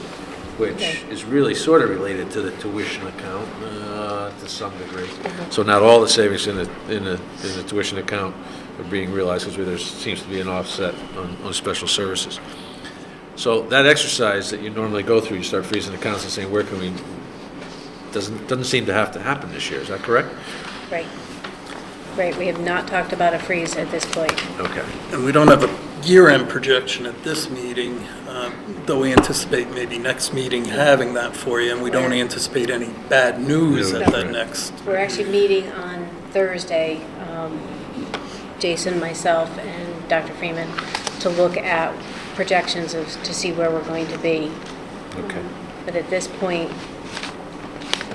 A: which is really sort of related to the tuition account to some degree. So not all the savings in the tuition account are being realized, because there seems to be an offset on special services. So that exercise that you normally go through, you start freezing accounts and saying, where can we, doesn't seem to have to happen this year, is that correct?
I: Right. Right, we have not talked about a freeze at this point.
A: Okay.
J: And we don't have a year-end projection at this meeting, though we anticipate maybe next meeting having that for you, and we don't anticipate any bad news at that next.
I: We're actually meeting on Thursday, Jason, myself, and Dr. Freeman, to look at projections to see where we're going to be.
A: Okay.
I: But at this point,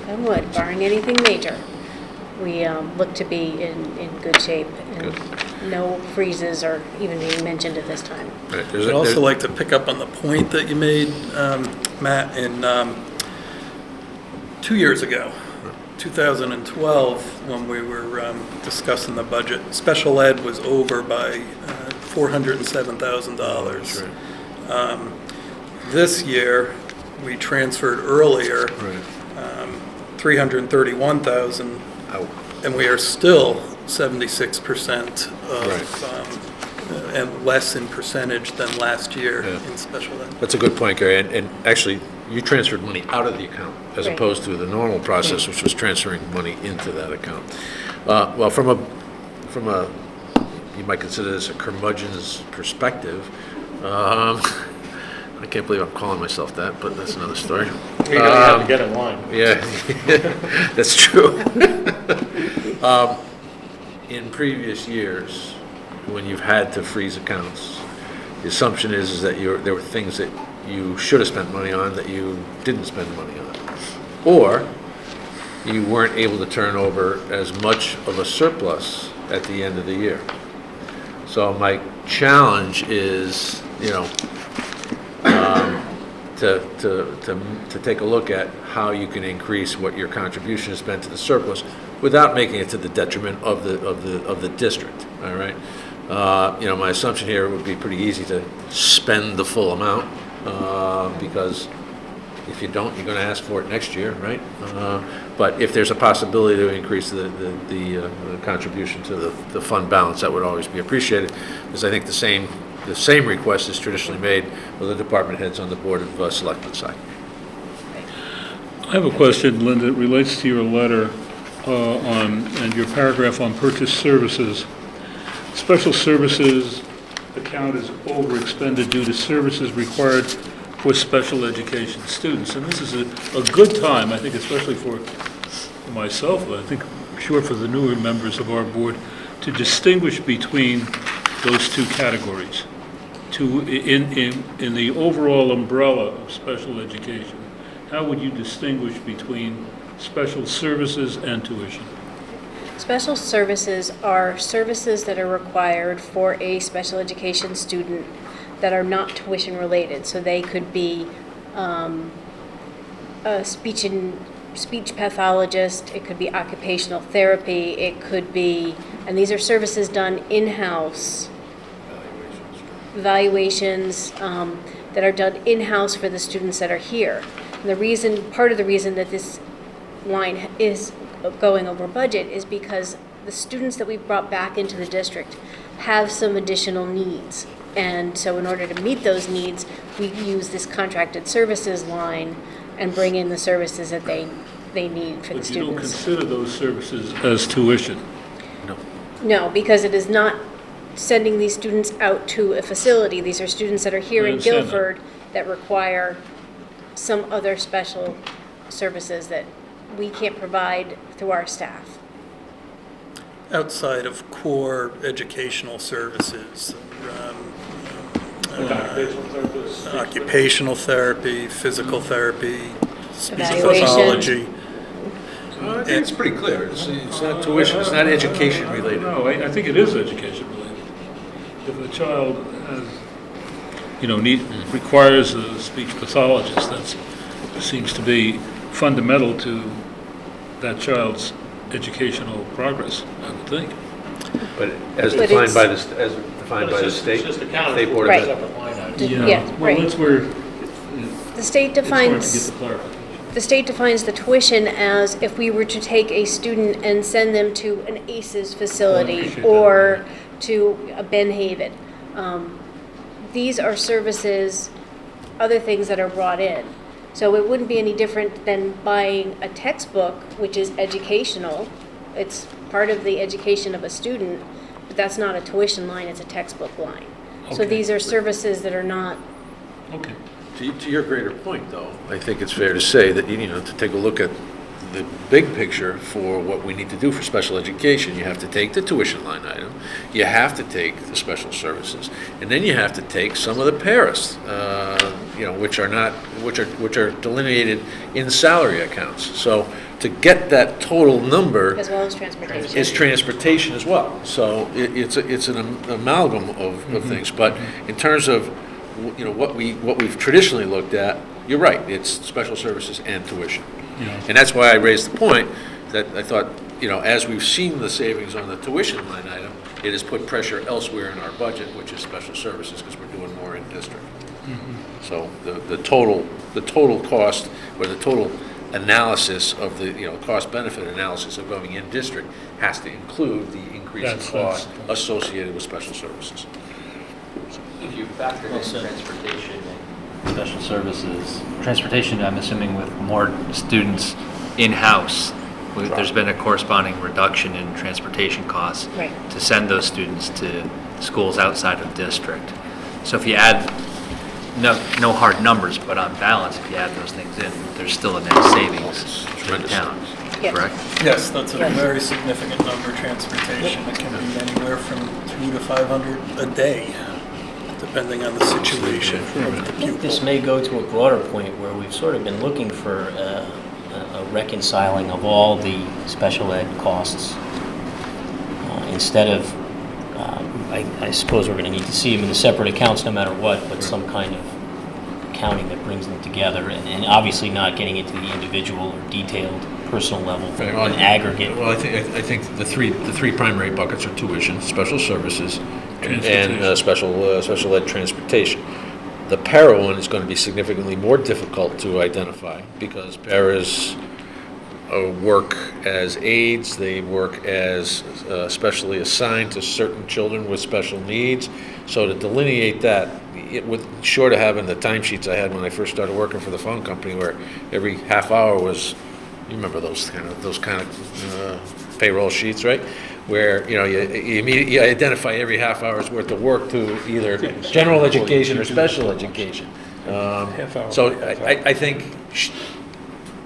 I: on wood, barring anything major, we look to be in good shape, and no freezes are even being mentioned at this time.
A: Right,
J: I'd also like to pick up on the point that you made, Matt, in 2 years ago, 2012, when we were discussing the budget, special ed was over by $407,000.
A: Right.
J: This year, we transferred earlier,
A: Right.
J: 331,000,
A: Out.
J: and we are still 76%
A: Right.
J: and less in percentage than last year
A: Yeah.
J: in special ed.
A: That's a good point, Gary, and actually, you transferred money out of the account as
I: Right.
A: opposed to the normal process, which was transferring money into that account. Well, from a, you might consider this a curmudgeon's perspective, I can't believe I'm calling myself that, but that's another story.
D: You're gonna have to get in line.
A: Yeah, that's true. In previous years, when you've had to freeze accounts, the assumption is that there were things that you should have spent money on that you didn't spend money on. Or you weren't able to turn over as much of a surplus at the end of the year. So my challenge is, to take a look at how you can increase what your contribution has been to the surplus without making it to the detriment of the district, all right? My assumption here would be pretty easy to spend the full amount, because if you don't, you're gonna ask for it next year, right? But if there's a possibility to increase the contribution to the fund balance, that would always be appreciated, because I think the same request is traditionally made with the department heads on the Board of Selectmen side.
F: I have a question, Linda, it relates to your letter and your paragraph on purchase services. Special services account is overexpended due to services required for special education students. And this is a good time, I think, especially for myself, I think, sure for the newer members of our board, to distinguish between those two categories. In the overall umbrella of special education, how would you distinguish between special services and tuition?
I: Special services are services that are required for a special education student that are not tuition related. So they could be a speech pathologist, it could be occupational therapy, it could be, and these are services done in-house. Evaluations that are done in-house for the students that are here. And part of the reason that this line is going over budget is because the students that we've brought back into the district have some additional needs. And so in order to meet those needs, we use this contracted services line and bring in the services that they need for the
F: But you don't
I: students.
F: consider those services as tuition?
I: No, because it is not sending these students out to a facility. These are students that are here
F: I
I: in
F: understand that.
I: Guilford that require some other special services that we can't provide through our staff.
J: Outside of core educational services, occupational therapy, physical therapy, speech
I: Evaluation.
J: pathology.
A: I think it's pretty clear. It's not tuition, it's not education related.
F: No, I think it is education related. If a child has, requires a speech pathologist, that seems to be fundamental to that child's educational progress, I would think.
A: But as
I: But
A: defined
I: it's-
A: by the state, State Board of
I: Right.
A: Ed.
I: Yeah,
F: Well,
I: right.
F: that's where
I: The state
F: it's hard to get
I: defines,
F: the clarification.
I: the state defines the tuition as if we were to take a student and send them to an ACES facility
F: appreciate that.
I: or to a Ben Haven. These are services other things that are brought in. So it wouldn't be any different than buying a textbook, which is educational. It's part of the education of a student, but that's not a tuition line, it's a textbook line. So
A: Okay.
I: these are services that are not,
A: Okay. To your greater point, though, I think it's fair to say that, to take a look at the big picture for what we need to do for special education, you have to take the tuition line item, you have to take the special services, and then you have to take some of the paras, which are delineated in salary accounts. So to get that total number
I: as well as transportation.
A: is transportation as well. So it's an amalgam of things. But in terms of what we've traditionally looked at, you're right. It's special services and tuition, and that's why I raised the point that I thought as we've seen the savings on the tuition line item, it has put pressure elsewhere in our budget, which is special services, because we're doing more in district. So the total cost or the total analysis of the cost benefit analysis of going in district has to include the increase in
F: That's-
A: cost associated with special services.
H: If you factor in transportation and special services, transportation, I'm assuming with more students in-house, there's been a corresponding reduction in transportation costs
I: Right.
H: to send those students to schools outside of district. So if you add, no hard numbers, but on balance, if you add those things in, there's still a net savings to the town,
I: Yes.
H: correct?
J: Yes, that's a
I: Yes.
J: very significant number, transportation. It can be anywhere from 200 to 500 a day, depending on the situation of the
D: I think this
J: pupil.
D: may go to a broader point where we've sort of been looking for a reconciling of all the special ed costs. Instead of, I suppose we're going to need to see them in the separate accounts no matter what, but some kind of accounting that brings them together, and obviously not getting into the individual or detailed personal level, but an aggregate.
A: Well, I think the three primary buckets are tuition, special services, and special ed transportation. The para one is going to be significantly more difficult to identify because paras work as aides, they work as specially assigned to certain children with special needs. So to delineate that, short of having the timesheets I had when I first started working for the phone company, where every half hour was, you remember those kind of payroll sheets, right? Where you identify every half hour's worth of work to either general education or special education. So I think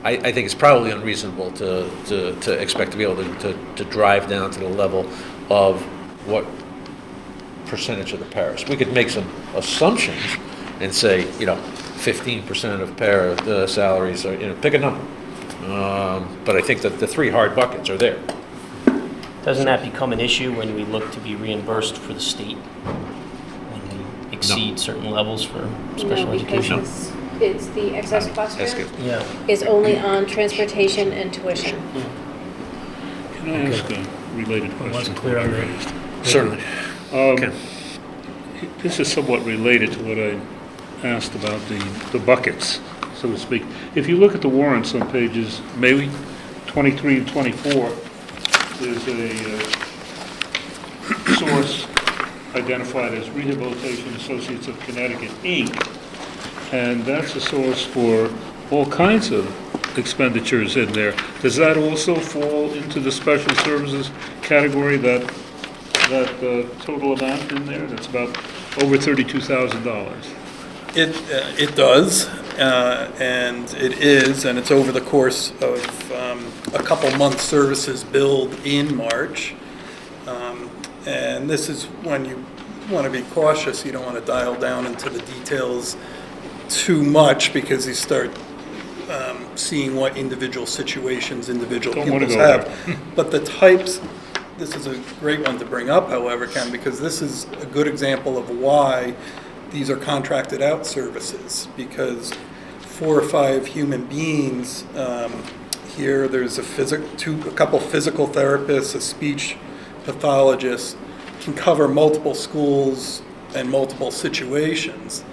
A: it's probably unreasonable to expect to be able to drive down to the level of what percentage of the paras. We could make some assumptions and say 15% of para salaries are pick a number. But I think that the three hard buckets are there.
D: Doesn't that become an issue when we look to be reimbursed for the state? When we exceed certain levels for special education?
I: Because it's the excess cost
A: That's
I: grant
A: good.
D: Yeah.
I: is only on transportation and tuition.
F: Can I ask a related question?
D: wasn't clear on that.
F: Raised?
A: Certainly. Okay.
F: This is somewhat related to what I asked about the buckets, so to speak. If you look at the warrants on pages maybe 23 and 24, there's a source identified as Rehabilitation Associates of Connecticut, Inc., and that's a source for all kinds of expenditures in there. Does that also fall into the special services category, that total amount in there? That's about over $32,000.
J: It does, and it is, and it's over the course of a couple months' services billed in March. And this is when you want to be cautious. You don't want to dial down into the details too much because you start seeing what individual situations individual
F: Don't wanna
J: pupils
F: go
J: have. But the types, this is a great one to bring up, however, Ken, because this is a good example of why these are contracted out services, because 4 or 5 human beings, here there's a couple physical therapists, a speech pathologist, can cover multiple schools and multiple situations,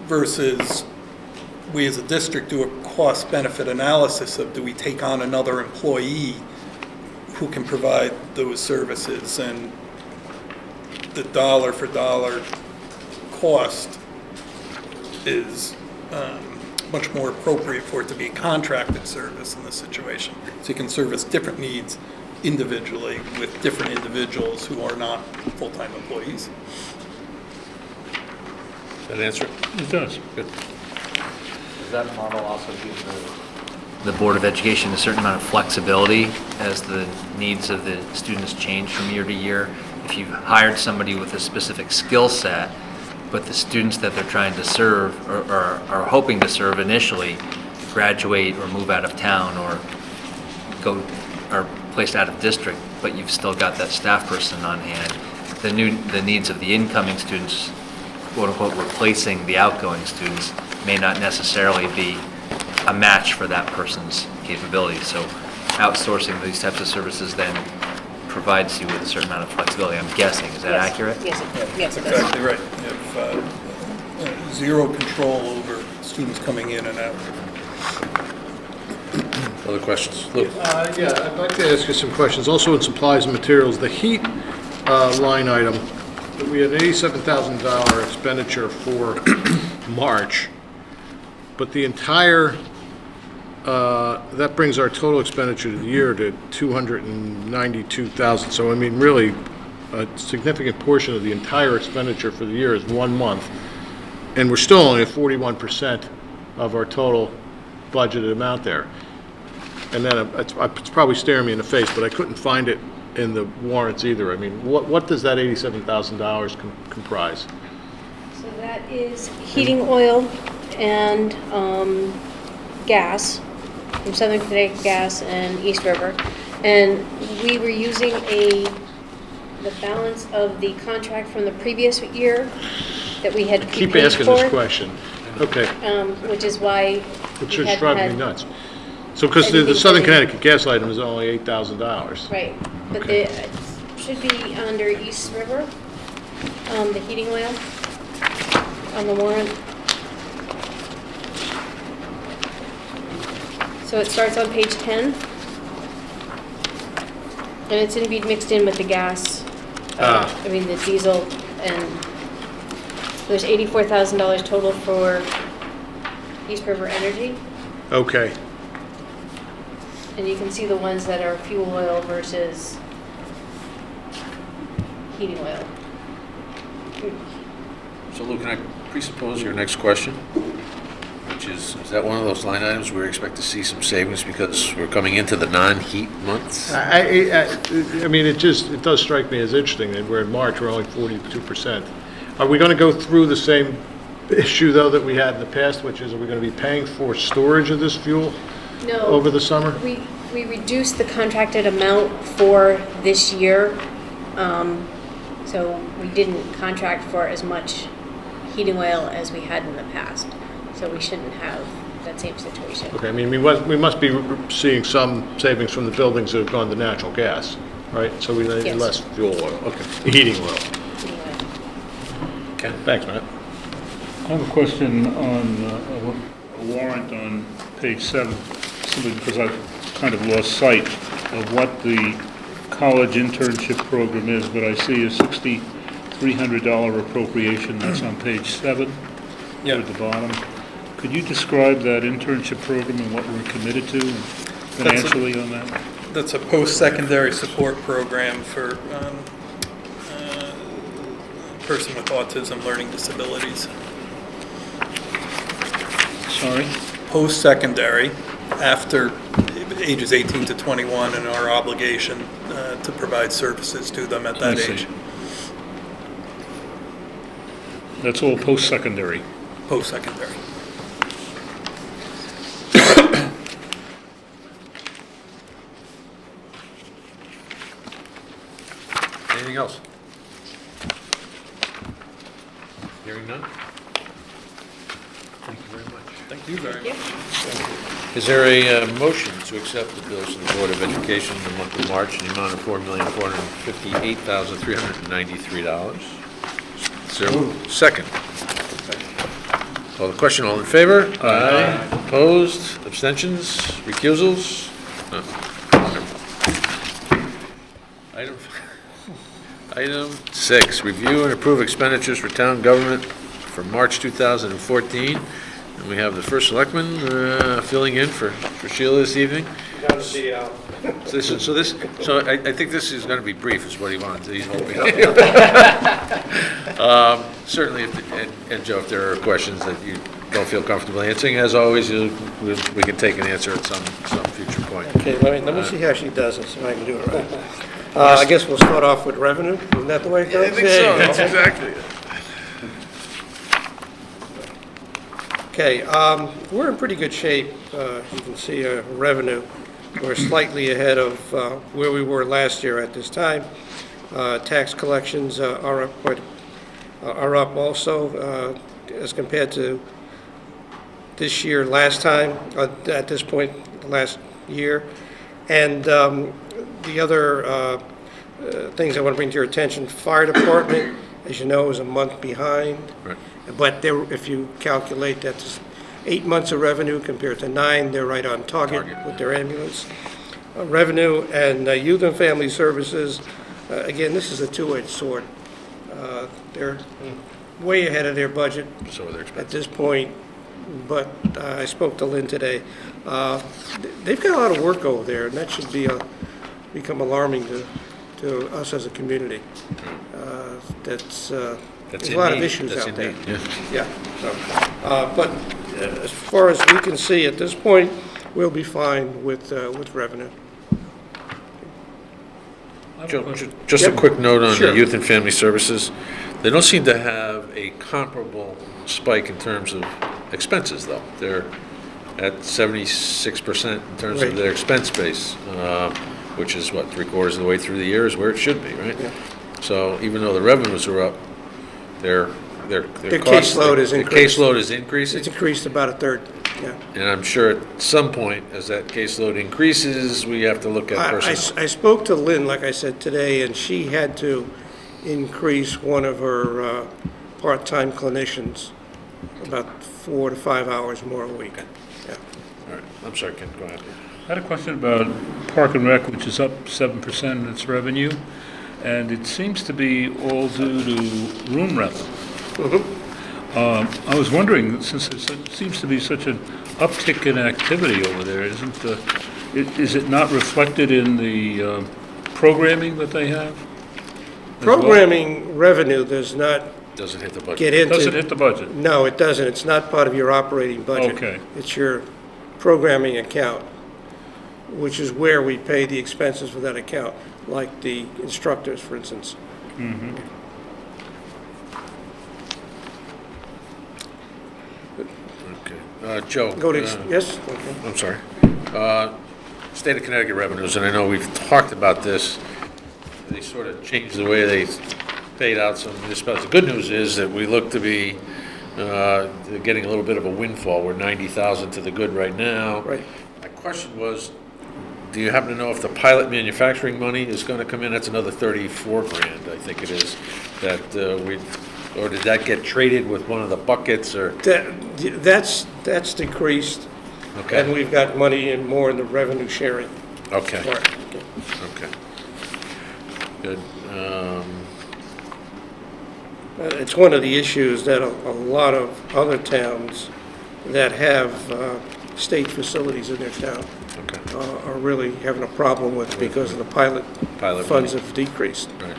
J: versus we as a district do a cost-benefit analysis of, do we take on another employee who can provide those services, and the dollar for dollar cost is much more appropriate for it to be a contracted service in this situation. So you can service different needs individually with different individuals who are not full-time employees.
A: Does that answer it?
F: It does.
A: Good.
H: Does that model also give the Board of Education a certain amount of flexibility as the needs of the students change from year to year? If you've hired somebody with a specific skill set, but the students that they're trying to serve or are hoping to serve initially graduate or move out of town or are placed out of district, but you've still got that staff person on hand, the needs of the incoming students, quote unquote, replacing the outgoing students may not necessarily be a match for that person's capabilities. So outsourcing these types of services then provides you with a certain amount of flexibility, I'm guessing. Is that
I: Yes.
H: accurate?
I: Yes,
J: That's
I: it does.
J: exactly right. You have zero control over students coming in and out.
A: Other questions? Lou?
E: Yeah, I'd like to ask you some questions. Also in supplies and materials, the heat line item, we had an $87,000 expenditure for March, but the entire, that brings our total expenditure to the year to $292,000. So I mean, really, a significant portion of the entire expenditure for the year is 1 month, and we're still only at 41% of our total budgeted amount there. And then it's probably staring me in the face, but I couldn't find it in the warrants either. I mean, what does that $87,000 comprise?
I: So that is heating oil and gas, from Southern Connecticut Gas and East River. And we were using the balance of the contract from the previous year that we had
A: Keep
I: prepaid
A: asking this
I: for,
A: question. Okay,
I: which is why
A: it
I: we
A: just
I: hadn't
A: driving me
I: had-
A: nuts. So, because the
I: Anything
A: Southern
I: for the-
A: Connecticut gas item is only $8,000.
I: Right, but
A: Okay.
I: it should be under East River, the heating oil on the warrant. So it starts on page 10. And it's going to be mixed in with the gas, I mean the diesel, and there's $84,000 total for East River Energy.
A: Okay,
I: And you can see the ones that are fuel oil versus heating oil.
A: so Lou, can I presuppose your next question? Which is that one of those line items where we expect to see some savings because we're coming into the non-heat months? I mean, it does strike me as interesting that we're in March, we're only 42%. Are we going to go through the same issue, though, that we had in the past, which is, are we going to be paying for storage of this fuel
I: No.
A: over the summer?
I: We reduced the contracted amount for this year, so we didn't contract for as much heating oil as we had in the past. So we shouldn't have that same situation.
A: Okay, I mean, we must be seeing some savings from the buildings that have gone to natural gas, right? So we need
I: Yes.
A: less fuel oil, okay, heating oil.
I: Heating oil.
A: Okay, thanks, Matt.
F: I have a question on a warrant on page 7, simply because I've kind of lost sight of what the college internship program is, but I see a $6,300 appropriation, that's on page 7, at the bottom. Could you describe that internship program and what we're committed to financially on that?
J: That's a post-secondary support program for a person with autism, learning disabilities.
F: Sorry?
J: Post-secondary, after ages 18 to 21, and our obligation to provide services to them at that
F: I see.
J: age.
F: That's all post-secondary.
J: Post-secondary.
A: Anything else? Hearing none? Thank you very much.
J: Thank you very much.
A: Is there a motion to accept the bills of the Board of Education in the month of March in the amount of $4,458,393? Is there a second? Call the question, all in favor? Aye. Opposed, abstentions, recusals? None. Item 6, review and approve expenditures for town government for March 2014. And we have the first selectman filling in for Sheila this evening. So I think this is going to be brief, is what he wanted. He's hoping. Certainly, and Joe, if there are questions that you don't feel comfortable answering, as always, we can take an answer at some future point.
C: Okay, let me see how she does this, if I can do it right. I guess we'll start off with revenue. Isn't that the way it goes?
A: I think so. That's exactly it.
C: Okay, we're in pretty good shape. You can see revenue. We're slightly ahead of where we were last year at this time. Tax collections are up also as compared to this year, last time, at this point, last year. And the other things I want to bring to your attention, fire department, as you know, is a month behind.
A: Right.
C: But if you calculate that's 8 months of revenue compared to 9, they're right on target with their ambulance revenue. And youth and family services, again, this is a two-edged sword. They're way ahead of their budget
A: So are their
C: at
A: expenses.
C: this point, but I spoke to Lynn today. They've got a lot of work over there, and that should become alarming to us as a community. There's a lot of issues out there.
A: Yeah.
C: But as far as we can see at this point, we'll be fine with revenue.
A: Joe, just a quick note on the
C: Sure.
A: youth and family services. They don't seem to have a comparable spike in terms of expenses, though. They're at 76% in terms of
C: Right.
A: their expense base, which is what, 3/4 of the way through the year is where it should be, right?
C: Yeah.
A: So even though the revenues are up, their
C: Their
A: costs-
C: caseload is
A: their
C: increased.
A: caseload is increasing.
C: It's increased about a third, yeah.
A: And I'm sure at some point, as that caseload increases, we have to look at personnel.
C: I spoke to Lynn, like I said today, and she had to increase one of her part-time clinicians about 4 to 5 hours more a week. Yeah.
A: All right, I'm sorry, Ken, go ahead.
F: I had a question about Park and Rec, which is up 7% in its revenue, and it seems to be all due to room rental. I was wondering, since there seems to be such an uptick in activity over there, is it not reflected in the programming that they have? as well?
C: Programming revenue does not
A: Doesn't hit the budget.
C: get into...
F: Doesn't hit the budget?
C: No, it doesn't. It's not part of your operating budget.
F: Okay.
C: It's your programming account, which is where we pay the expenses for that account, like the instructors, for instance.
A: Okay. Joe?
C: Go to, yes? Okay.
A: I'm sorry. State of Connecticut revenues, and I know we've talked about this. They sort of changed the way they paid out some municipalities. The good news is that we look to be getting a little bit of a windfall. We're 90,000 to the good right now.
C: Right.
A: My question was, do you happen to know if the pilot manufacturing money is going to come in? That's another 34 grand, I think it is, that or did that get traded with one of the buckets, or?
C: That's decreased, and
A: Okay,
C: we've got money in more in the revenue sharing
A: okay,
C: part.
A: okay. Good.
C: It's one of the issues that a lot of other towns that have state facilities in their town
A: Okay,
C: are really having a problem with because of the pilot
A: Pilot
C: funds
A: money.
C: have decreased.
A: right.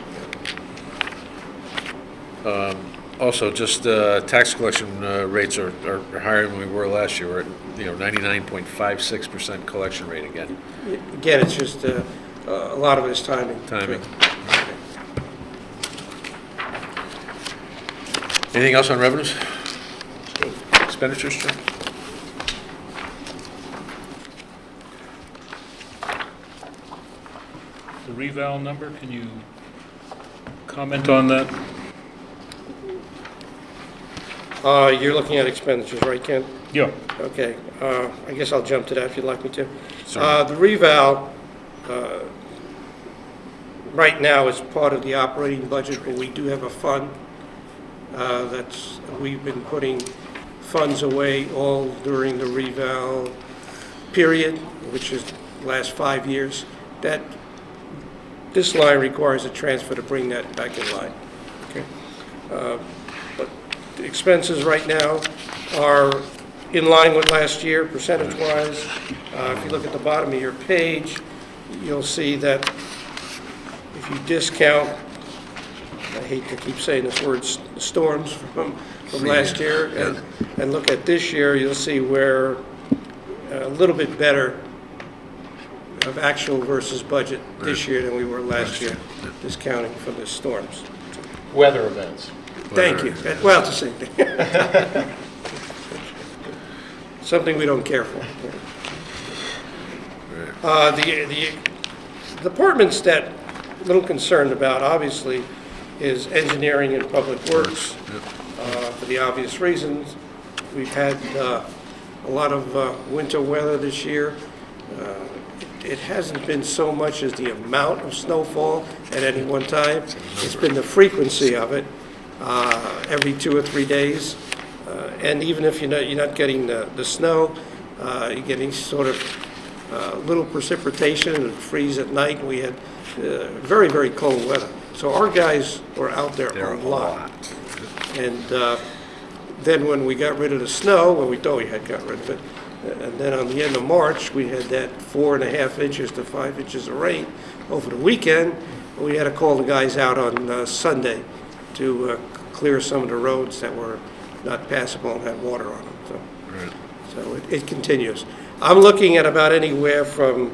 A: Also, just tax collection rates are higher than we were last year. We're at, 99.56% collection rate again.
C: Again, it's just a lot of it is timing.
A: Timing. Anything else on revenues? Expenditures, Joe?
F: The reval number, can you comment on that?
C: You're looking at expenditures, right, Ken?
F: Yeah.
C: Okay, I guess I'll jump to that if you'd like me to.
A: Certainly.
C: The reval, right now is part of the operating budget, but we do have a fund we've been putting funds away all during the reval period, which is the last 5 years. This line requires a transfer to bring that back in line. Okay. But expenses right now are in line with last year, percentage-wise. If you look at the bottom of your page, you'll see that if you discount, I hate to keep saying this word, storms from last year, and look at this year, you'll see we're a little bit better of actual versus budget this year than we were last year, discounting for the storms.
E: Weather events.
C: Thank you. Well, it's the same thing. Something we don't care for. The departments that I'm a little concerned about, obviously, is engineering and public works, for the obvious reasons. We've had a lot of winter weather this year. It hasn't been so much as the amount of snowfall at any one time. It's been the frequency of it, every 2 or 3 days. And even if you're not getting the snow, you're getting sort of little precipitation and freeze at night. We had very, very cold weather. So our guys were out there a lot. And then when we got rid of the snow, well, we thought we had got rid of it, and then on the end of March, we had that 4.5 inches to 5 inches of rain over the weekend. We had to call the guys out on Sunday to clear some of the roads that were not passable and had water on them. So it continues. I'm looking at about anywhere from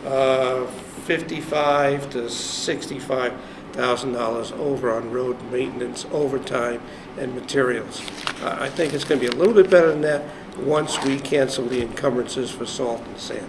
C: $55,000 to $65,000 over on road maintenance, overtime, and materials. I think it's going to be a little bit better than that once we cancel the encumbrances for salt and sand.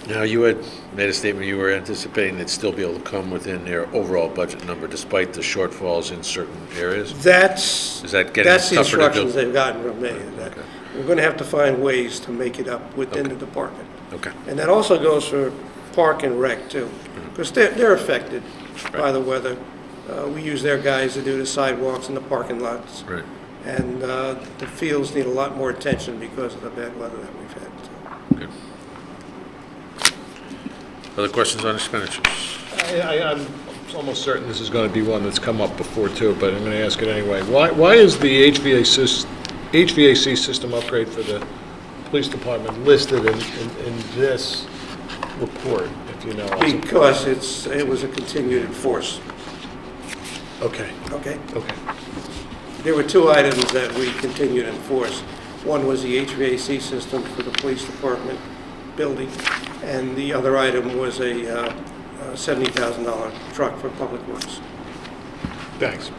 A: Now, you had made a statement you were anticipating they'd still be able to come within their overall budget number despite the shortfalls in certain areas?
C: That's
A: Is that getting
C: the
A: tougher to do?
C: instructions they've gotten from me. That
A: Okay.
C: we're going to have to find ways to make it up within the department.
A: Okay.
C: And that also goes for Park and Rec, too, because they're affected by the weather. We use their guys to do the sidewalks and the parking lots.
A: Right.
C: And the fields need a lot more attention because of the bad weather that we've had.
A: Good. Other questions on expenditures?
E: I'm almost certain this is going to be one that's come up before too, but I'm going to ask it anyway. Why is the HVAC system upgrade for the police department listed in this report, if you know?
C: Because it was a continued enforce.
E: Okay,
C: Okay?
E: okay.
C: There were 2 items that we continued to enforce. One was the HVAC system for the police department building, and the other item was a $70,000 truck for public works.
E: Thanks.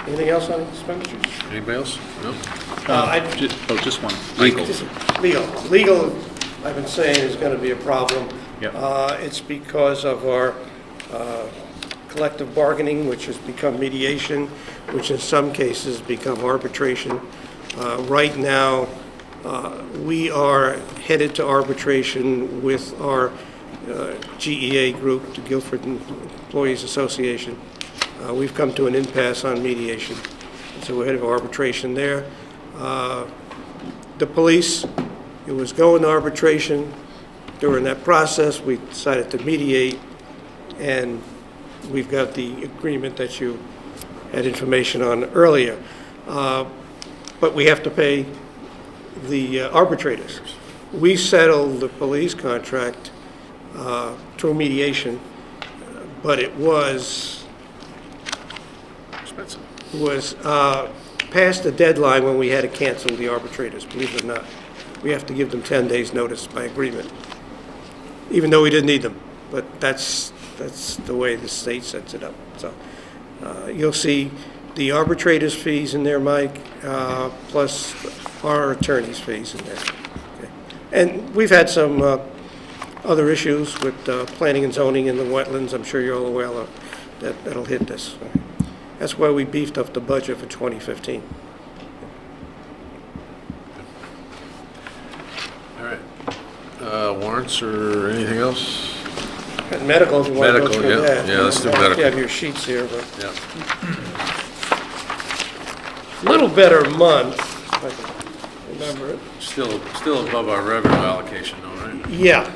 C: Anything else on expenditures?
A: Anybody else? No?
G: Just one.
C: Legal, I've been saying, is going to be a problem.
G: Yep.
C: It's because of our collective bargaining, which has become mediation, which in some cases become arbitration. Right now, we are headed to arbitration with our GEA group, the Guilford Employees Association. We've come to an impasse on mediation, so we're headed to arbitration there. The police, it was going to arbitration. During that process, we decided to mediate, and we've got the agreement that you had information on earlier. But we have to pay the arbitrators. We settled the police contract through mediation, but it was
A: Expensive.
C: past the deadline when we had to cancel the arbitrators, believe it or not. We have to give them 10 days' notice by agreement, even though we didn't need them. But that's the way the state sets it up. So you'll see the arbitrators' fees in there, Mike, plus our attorney's fees in there. Okay. And we've had some other issues with planning and zoning in the wetlands. I'm sure you're all aware of that'll hit this. That's why we beefed up the budget for 2015.
A: All right. Warrants or anything else?
C: And medical, if you want to go
A: Medical,
C: through
A: yeah.
C: that.
A: Yeah, let's do
C: You
A: medical.
C: have your sheets here, but
A: Yeah.
C: little better month, if I can remember it.
A: Still above our revenue allocation though, right?
C: Yeah.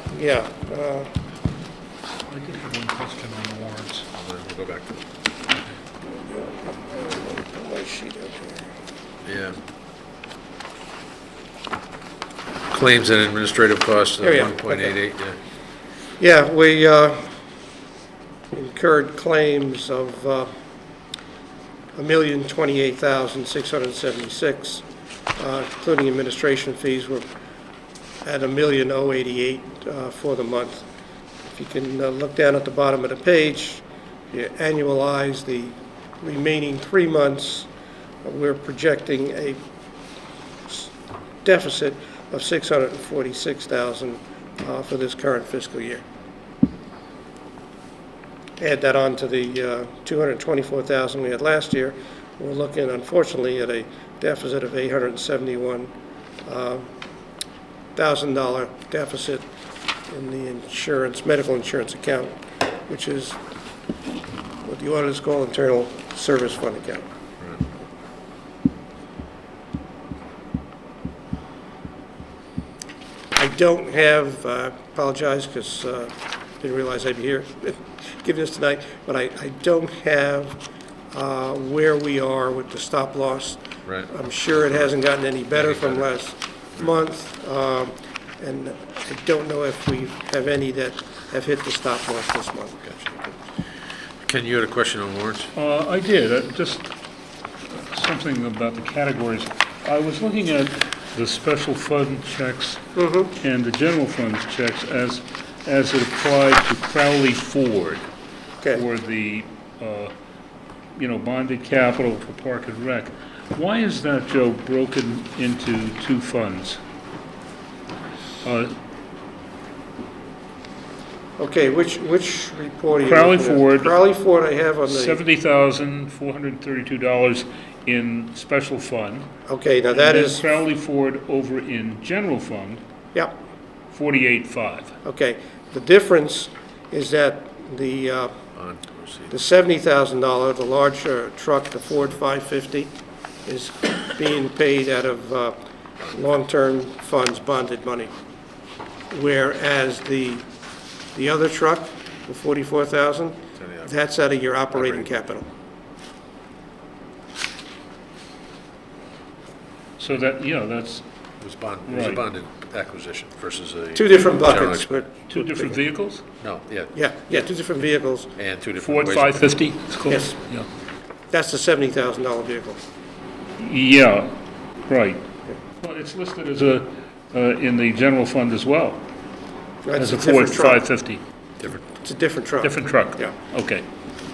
A: Go back to it.
C: My sheet up here.
A: Yeah. Claims and administrative costs of
C: There we are.
A: 1.88, yeah.
C: Yeah, we incurred claims of $1,028,676, including administration fees. We're at $1,088,000 for the month. If you can look down at the bottom of the page, you annualize the remaining 3 months, we're projecting a deficit of $646,000 for this current fiscal year. Add that on to the $224,000 we had last year, we're looking, unfortunately, at a deficit of $871,000 deficit in the medical insurance account, which is what the auditors call internal service fund account. I don't have, apologize because didn't realize I'd be here giving this tonight, but I don't have where we are with the stop loss.
A: Right.
C: I'm sure it hasn't gotten any better from last month, and I don't know if we have any that have hit the stop loss this month.
A: Gotcha. Ken, you had a question on warrants?
F: I did, just something about the categories. I was looking at the special fund checks and the general fund checks as it applied to Crowley Ford
C: Okay.
F: for the, bonded capital for Park and Rec. Why is that, Joe, broken into two funds?
C: Okay, which report are you
F: Crowley
C: looking at?
F: Ford.
C: Crowley Ford I have on the,
F: $70,432 in special fund.
C: okay, now that
F: And
C: is,
F: then Crowley Ford over in general fund,
C: yep,
F: $48,500.
C: okay. The difference is that the
A: On proceed.
C: the $70,000, the large truck, the Ford 550, is being paid out of long-term funds, bonded money. Whereas the other truck, the 44,000, that's out of your operating capital.
F: So that, that's
A: It was a
F: Right.
A: bonded acquisition versus a...
C: Two different
A: general
C: buckets,
A: exp-
C: but,
F: two different vehicles?
A: No, yeah,
C: yeah, two different vehicles.
A: and two different
F: Ford
A: ways.
F: 550, it's called?
C: Yes.
F: Yeah.
C: That's the $70,000 vehicle.
F: Yeah, right. Well, it's listed as in the general fund as well,
C: That's
F: as a
C: different
F: Ford
C: truck.
F: 550.
A: Different.
C: It's a different truck.
F: Different truck?
C: Yeah.
F: Okay,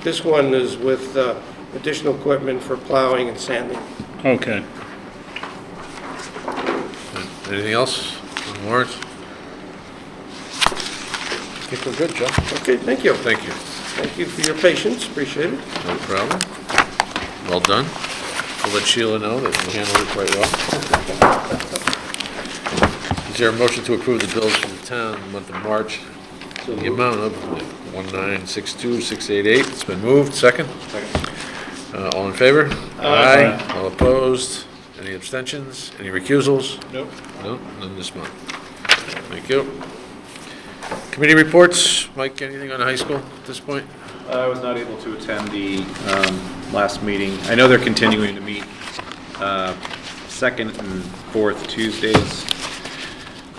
C: This one is with additional equipment for plowing and sanding.
F: okay.
A: Anything else on warrants? I think we're good, Joe.
C: Okay, thank you.
A: Thank you.
C: Thank you for your patience, appreciate it.
A: No problem. Well done. We'll let Sheila know that you handled it quite well. Is there a motion to approve the bills for the town in the month of March? in the amount of 1962688. It's been moved. Second? All in favor? Aye. All opposed? Any abstentions? Any recusals?
E: Nope.
A: No, none this month. Thank you. Committee reports. Mike, anything on the high school at this point?
G: I was not able to attend the last meeting. I know they're continuing to meet second and fourth Tuesdays.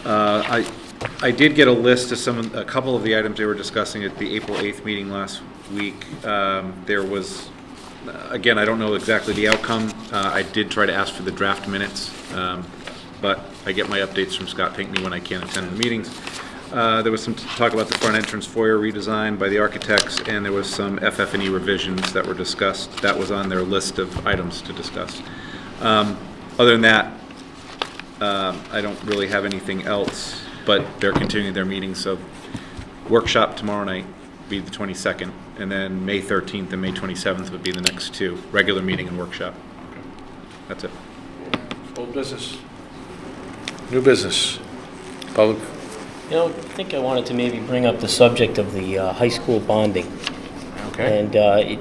G: I did get a list of a couple of the items they were discussing at the April 8th meeting last week. There was, again, I don't know exactly the outcome. I did try to ask for the draft minutes, but I get my updates from Scott Pinkney when I can't attend the meetings. There was some talk about the front entrance foyer redesign by the architects, and there was some FF&E revisions that were discussed. That was on their list of items to discuss. Other than that, I don't really have anything else, but they're continuing their meetings, so workshop tomorrow night would be the 22nd, and then May 13th and May 27th would be the next two, regular meeting and workshop. That's it.
A: Old business. New business. Public.
D: You know, I think I wanted to maybe bring up the subject of the high school bonding.
A: Okay.
D: And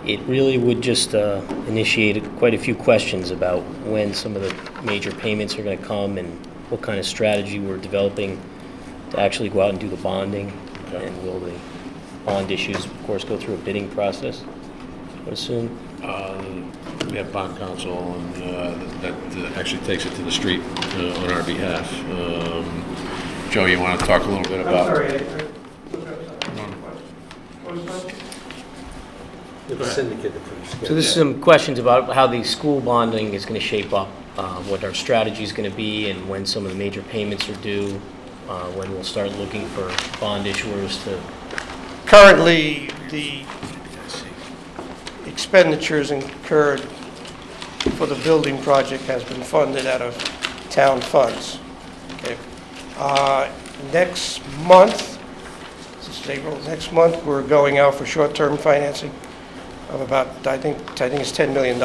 D: it really would just initiate quite a few questions about when some of the major payments are going to come and what kind of strategy we're developing to actually go out and do the bonding. And will the bond issues, of course, go through a bidding process? I assume?
A: We have bond counsel, and that actually takes it to the street on our behalf. Joe, you want to talk a little bit about?
D: So this is some questions about how the school bonding is going to shape up, what our strategy is going to be, and when some of the major payments are due, when we'll start looking for bond issuers to...
C: Currently, the expenditures incurred for the building project has been funded out of town funds. Okay. Next month, this is April, next month, we're going out for short-term financing of about, I think it's $10 million.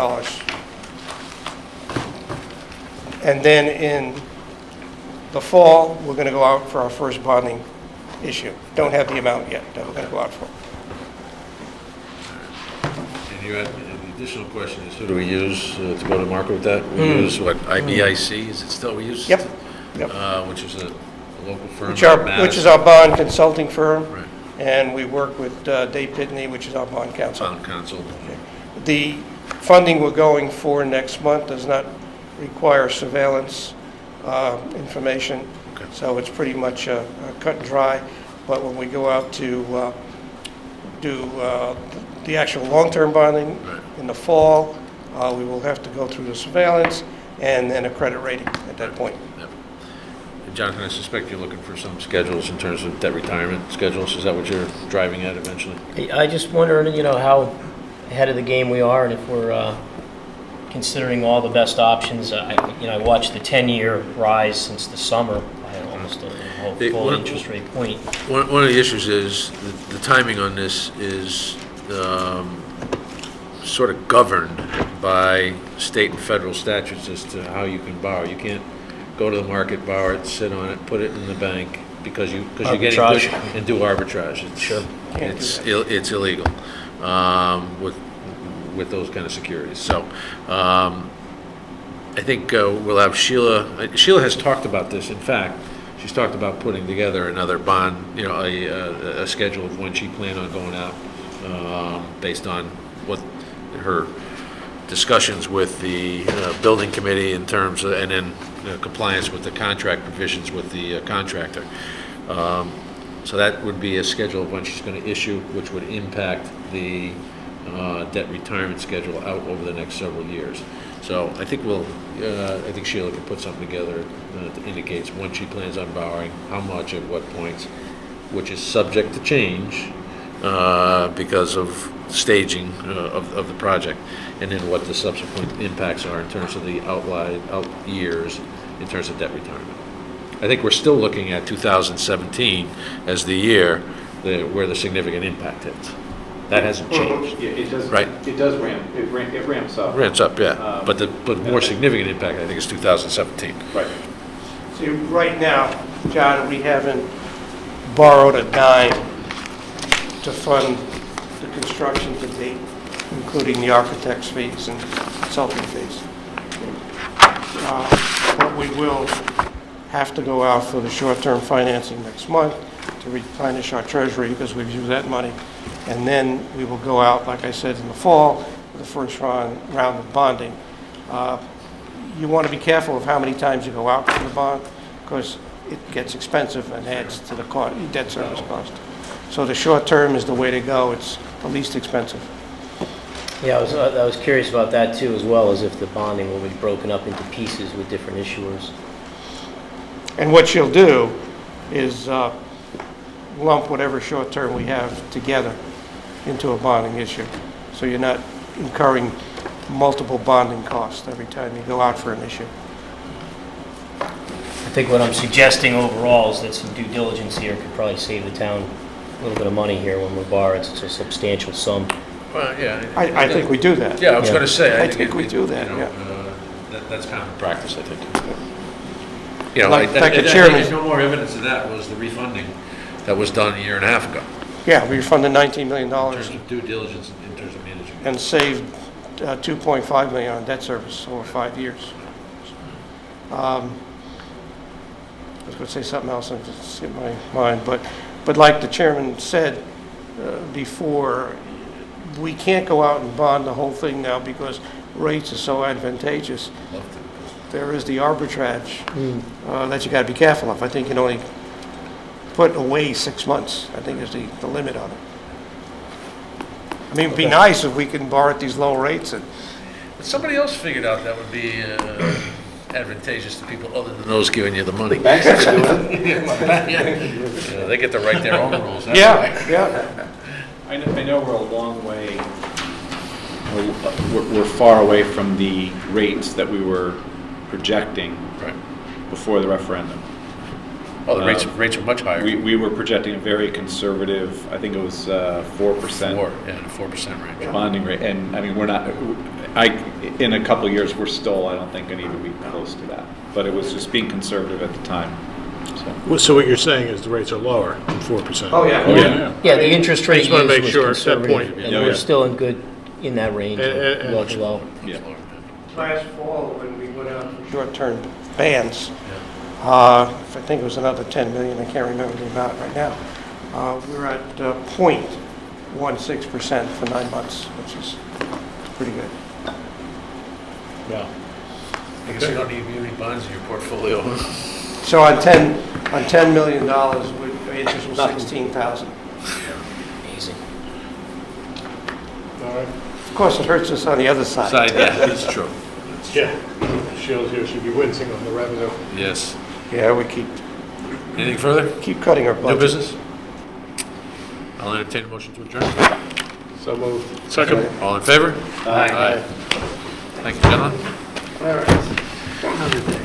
C: And then in the fall, we're going to go out for our first bonding issue. Don't have the amount yet that we're going to go out for.
A: And you had, the additional question is, who do we use to go to market with that? We use, what, IBIC, is it still, we use?
C: Yep.
A: Which is a local firm.
C: Which is
A: Madison.
C: our bond consulting firm.
A: Right.
C: And we work with Dave Pitney, which is our bond counsel.
A: Bond counsel.
C: The funding we're going for next month does not require surveillance information,
A: Okay.
C: so it's pretty much cut and dry. But when we go out to do the actual long-term bonding
A: Right.
C: in the fall, we will have to go through the surveillance and then a credit rating at that point.
A: Yep. And Jonathan, I suspect you're looking for some schedules in terms of debt retirement schedules. Is that what you're driving at eventually?
D: I just wonder, how ahead of the game we are, and if we're considering all the best options. I watched the 10-year rise since the summer by almost a full interest rate point.
A: One of the issues is the timing on this is sort of governed by state and federal statutes as to how you can borrow. You can't go to the market, borrow it, sit on it, put it in the bank because you're getting good
D: Arbitrage.
A: and do arbitrage.
D: Sure.
A: It's illegal with those kind of securities. So I think we'll have Sheila. Sheila has talked about this. In fact, she's talked about putting together another bond, a schedule of when she planned on going out, based on what her discussions with the building committee in terms of, and then compliance with the contract provisions with the contractor. So that would be a schedule of when she's going to issue, which would impact the debt retirement schedule out over the next several years. So I think I think Sheila can put something together that indicates when she plans on borrowing, how much, at what points, which is subject to change because of staging of the project, and then what the subsequent impacts are in terms of the out years in terms of debt retirement. I think we're still looking at 2017 as the year where the significant impact hits. That hasn't changed.
G: Yeah, it does.
A: Right.
G: It does ramp. It ramps up.
A: Ramps up, yeah. But more significant impact, I think, is 2017.
G: Right.
C: See, right now, John, we haven't borrowed a dime to fund the construction to date, including the architect's fees and consulting fees. But we will have to go out for the short-term financing next month to replenish our treasury because we've used that money. And then we will go out, like I said, in the fall for the first round of bonding. You want to be careful of how many times you go out for the bond because it gets expensive and adds to the debt service cost. So the short term is the way to go. It's the least expensive.
D: Yeah, I was curious about that too, as well as if the bonding will be broken up into pieces with different issuers.
C: And what she'll do is lump whatever short term we have together into a bonding issue. So you're not incurring multiple bonding costs every time you go out for an issue.
D: I think what I'm suggesting overall is that some due diligence here could probably save the town a little bit of money here when we borrow. It's a substantial sum.
A: Well, yeah.
C: I think we do that.
A: Yeah, I was going to say.
C: I think we do that, yeah.
A: That's common practice, I think.
C: Like the
A: I think
C: chairman-
A: no more evidence of that was the refunding that was done a year and a half ago.
C: Yeah, we funded $19 million
A: In terms of due diligence, in terms of managing.
C: and saved $2.5 million on debt service over 5 years. I was going to say something else, and it just skipped my mind, but like the chairman said before, we can't go out and bond the whole thing now because rates are so advantageous. There is the arbitrage that you got to be careful of. I think you can only put away 6 months, I think is the limit on it. I mean, it'd be nice if we can borrow at these low rates and,
A: But somebody else figured out that would be advantageous to people other than those giving you the money.
G: Banks are doing it.
A: Yeah, they get to write their own rules. that's
C: yeah,
A: right.
C: yeah.
G: I know we're a long way, we're far away from the rates that we were projecting
A: Right.
G: before the referendum.
A: Oh, the rates are much higher.
G: We were projecting a very conservative, I think it was 4%
A: 4% range.
G: bonding rate, and I mean, we're not, in a couple of years, we're still, I don't think, going to even be close to that. But it was just being conservative at the time, so.
E: So what you're saying is the rates are lower than 4%?
C: Oh, yeah.
D: Yeah, the interest rate
E: just wanna
D: used
E: make
D: was
E: sure at that point.
D: conservative, and
G: Yeah,
D: we're
G: yeah.
D: still in that range,
E: And-
D: well below.
G: Yeah.
C: Last fall, when we went out for short-term bans, I think it was another 10 million, I can't remember the amount right now. We were at 0.16% for 9 months, which is pretty good.
E: Yeah.
A: I guess you don't need muni bonds in your portfolio.
C: So on $10 million, interest was 16,000.
D: Amazing.
E: All right.
C: Of course, it hurts us on the other side.
A: Side, yeah, that's true.
E: Yeah. Shields here should be wincing on the revenue.
A: Yes.
C: Yeah, we keep
A: Anything further?
C: cutting our
A: New
C: budget.
A: business? I'll entertain a motion to adjourn.
E: So moved.
F: Second.
A: All in favor?
E: Aye.
A: Thank you, gentlemen.
E: All right. Another day.